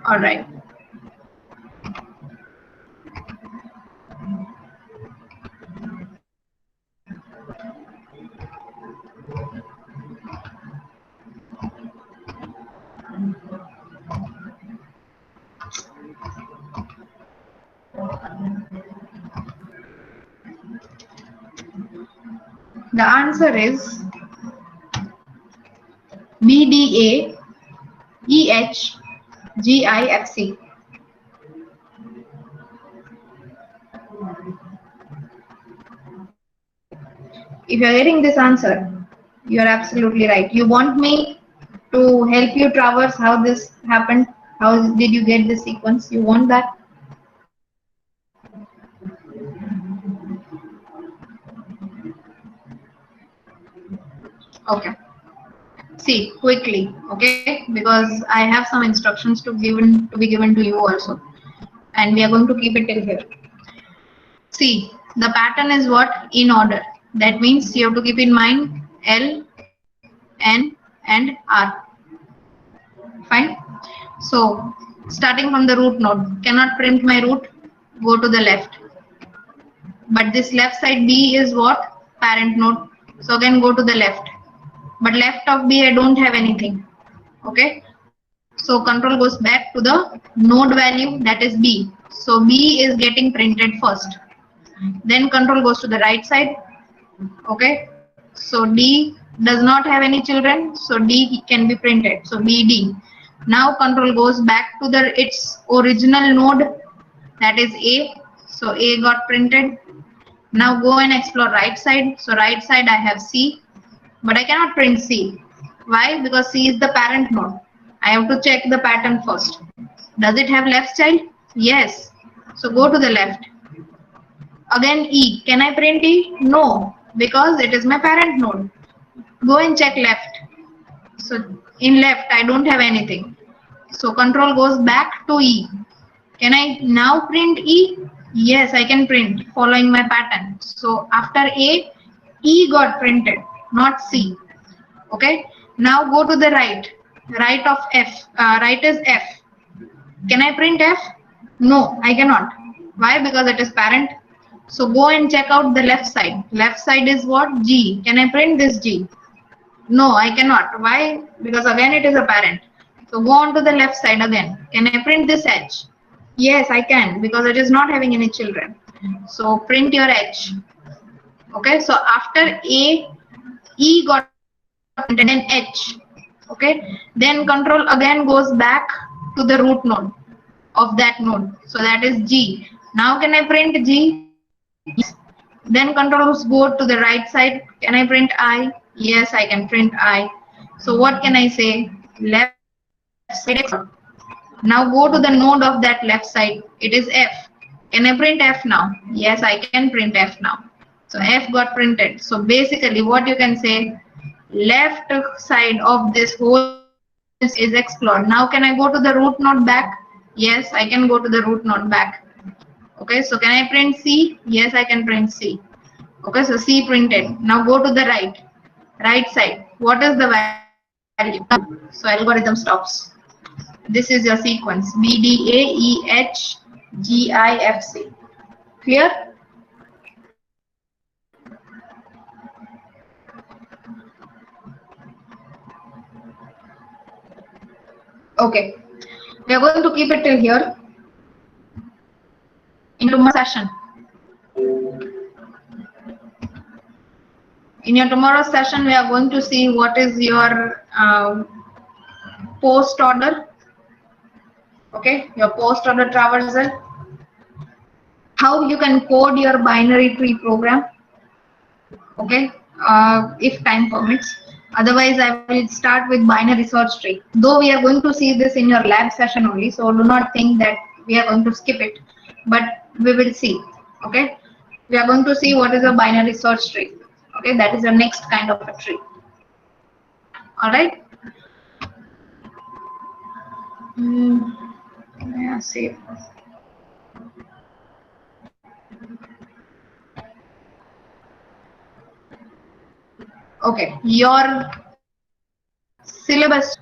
Speaker 1: All right. The answer is BDA EH GIFC. If you're hearing this answer, you're absolutely right. You want me to help you traverse how this happened? How did you get this sequence? You want that? Okay. See quickly, okay? Because I have some instructions to be given to you also, and we are going to keep it till here. See, the pattern is what? In order. That means you have to keep in mind L, N, and R. Fine. So starting from the root node, cannot print my root. Go to the left. But this left side B is what? Parent node. So again go to the left. But left of B I don't have anything. Okay. So control goes back to the node value, that is B. So B is getting printed first. Then control goes to the right side. Okay. So D does not have any children. So D can be printed. So BD. Now control goes back to its original node, that is A. So A got printed. Now go and explore right side. So right side I have C, but I cannot print C. Why? Because C is the parent node. I have to check the pattern first. Does it have left child? Yes. So go to the left. Again E. Can I print E? No, because it is my parent node. Go and check left. So in left I don't have anything. So control goes back to E. Can I now print E? Yes, I can print following my pattern. So after A, E got printed, not C. Okay. Now go to the right. Right of F. Right is F. Can I print F? No, I cannot. Why? Because it is parent. So go and check out the left side. Left side is what? G. Can I print this G? No, I cannot. Why? Because again it is a parent. So go on to the left side again. Can I print this H? Yes, I can, because it is not having any children. So print your H. Okay, so after A, E got printed, then H. Okay, then control again goes back to the root node of that node. So that is G. Now can I print G? Yes. Then controls go to the right side. Can I print I? Yes, I can print I. So what can I say? Left side. Now go to the node of that left side. It is F. Can I print F now? Yes, I can print F now. So F got printed. So basically what you can say, left side of this whole is explored. Now can I go to the root node back? Yes, I can go to the root node back. Okay, so can I print C? Yes, I can print C. Okay, so C printed. Now go to the right side. What is the value? So algorithm stops. This is your sequence B D A E H G I F C. Clear? Okay. We are going to keep it till here. In tomorrow's session. In your tomorrow's session, we are going to see what is your post order. Okay, your post order traversal. How you can code your binary tree program. Okay, if time permits. Otherwise, I will start with binary search tree. Though we are going to see this in your lab session only, so do not think that we are going to skip it. But we will see. Okay, we are going to see what is a binary search tree. Okay, that is the next kind of a tree. All right. Yeah, see. Okay, your syllabus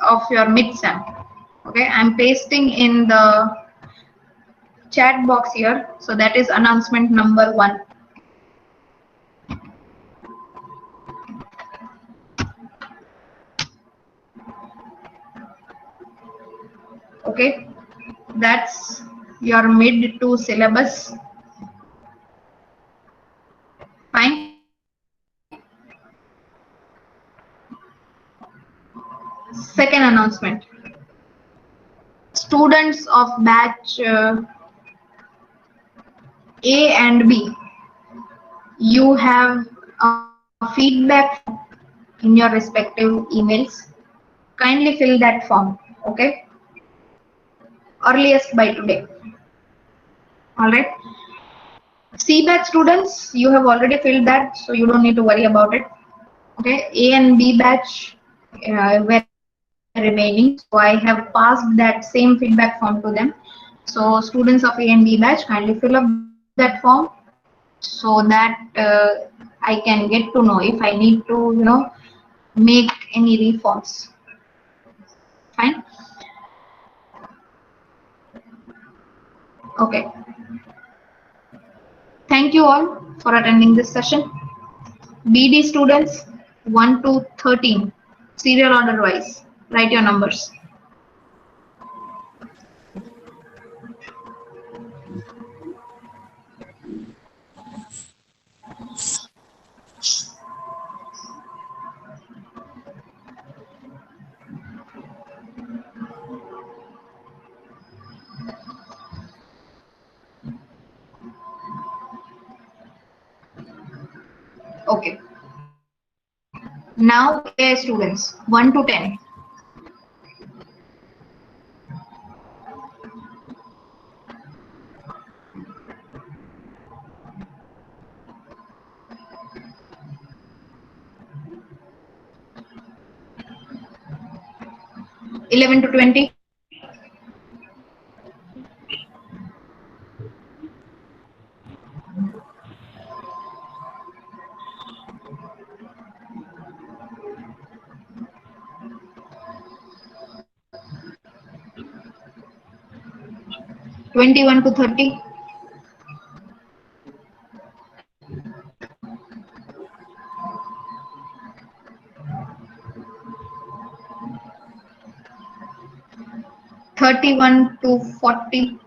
Speaker 1: of your mid-sem. Okay, I'm pasting in the chat box here. So that is announcement number 1. Okay, that's your mid 2 syllabus. Fine. Second announcement. Students of batch A and B, you have feedback in your respective emails. Kindly fill that form, okay? Earliest by today. All right. C-batch students, you have already filled that, so you don't need to worry about it. Okay, A and B batch were remaining, so I have passed that same feedback form to them. So students of A and B batch, kindly fill up that form so that I can get to know if I need to, make any reforms. Fine. Okay. Thank you all for attending this session. BD students 1 to 13, serial order wise. Write your numbers. Okay. Now, AI students 1 to 10. (11 to 20). (21 to 30). (31 to 40).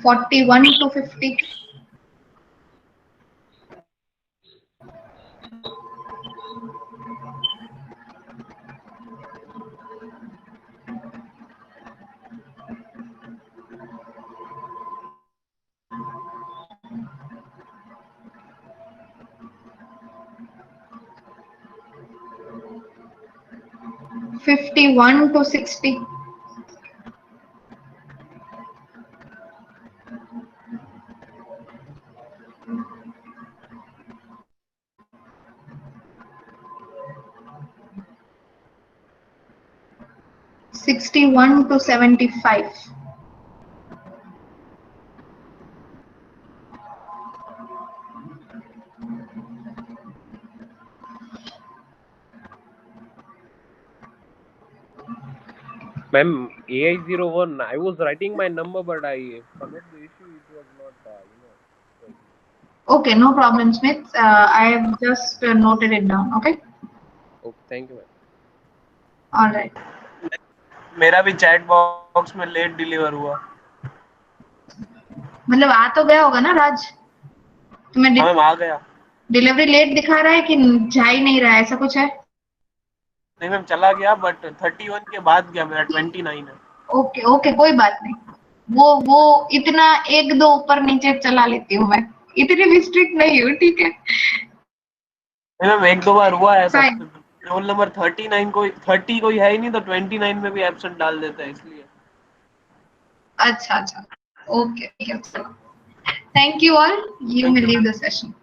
Speaker 1: (41 to 50). (51 to 60). (61 to 75).
Speaker 6: Ma'am, AI01, I was writing my number, but I forgot the issue. It was not, going.
Speaker 1: Okay, no problem, Smith. I have just noted it down. Okay.
Speaker 6: Okay, thank you, ma'am.
Speaker 1: All right.
Speaker 6: मेरा भी chat box में late deliver हुआ.
Speaker 1: मतलब आ तो गया होगा ना राज? तुम्हें
Speaker 6: हाँ मैम आ गया.
Speaker 1: डिलीवरी लेट दिखा रहा है कि जा ही नहीं रहा है, ऐसा कुछ है?
Speaker 6: नहीं मैम चला गया, बट 31 के बाद गया, मेरा 29 है.
Speaker 1: ओके ओके, कोई बात नहीं. वो इतना 1-2 ऊपर नीचे चला लेती हूँ मैं, इतनी भी स्ट्रिक्ट नहीं हूँ, ठीक है?
Speaker 6: मैम 1-2 बार हुआ है ऐसा.
Speaker 1: Fine.
Speaker 6: रोल नंबर 39 कोई 30 कोई है ही नहीं, तो 29 में भी एब्सेंट डाल देता है, इसलिए.
Speaker 1: अच्छा. Okay, thank you all. You may leave the session.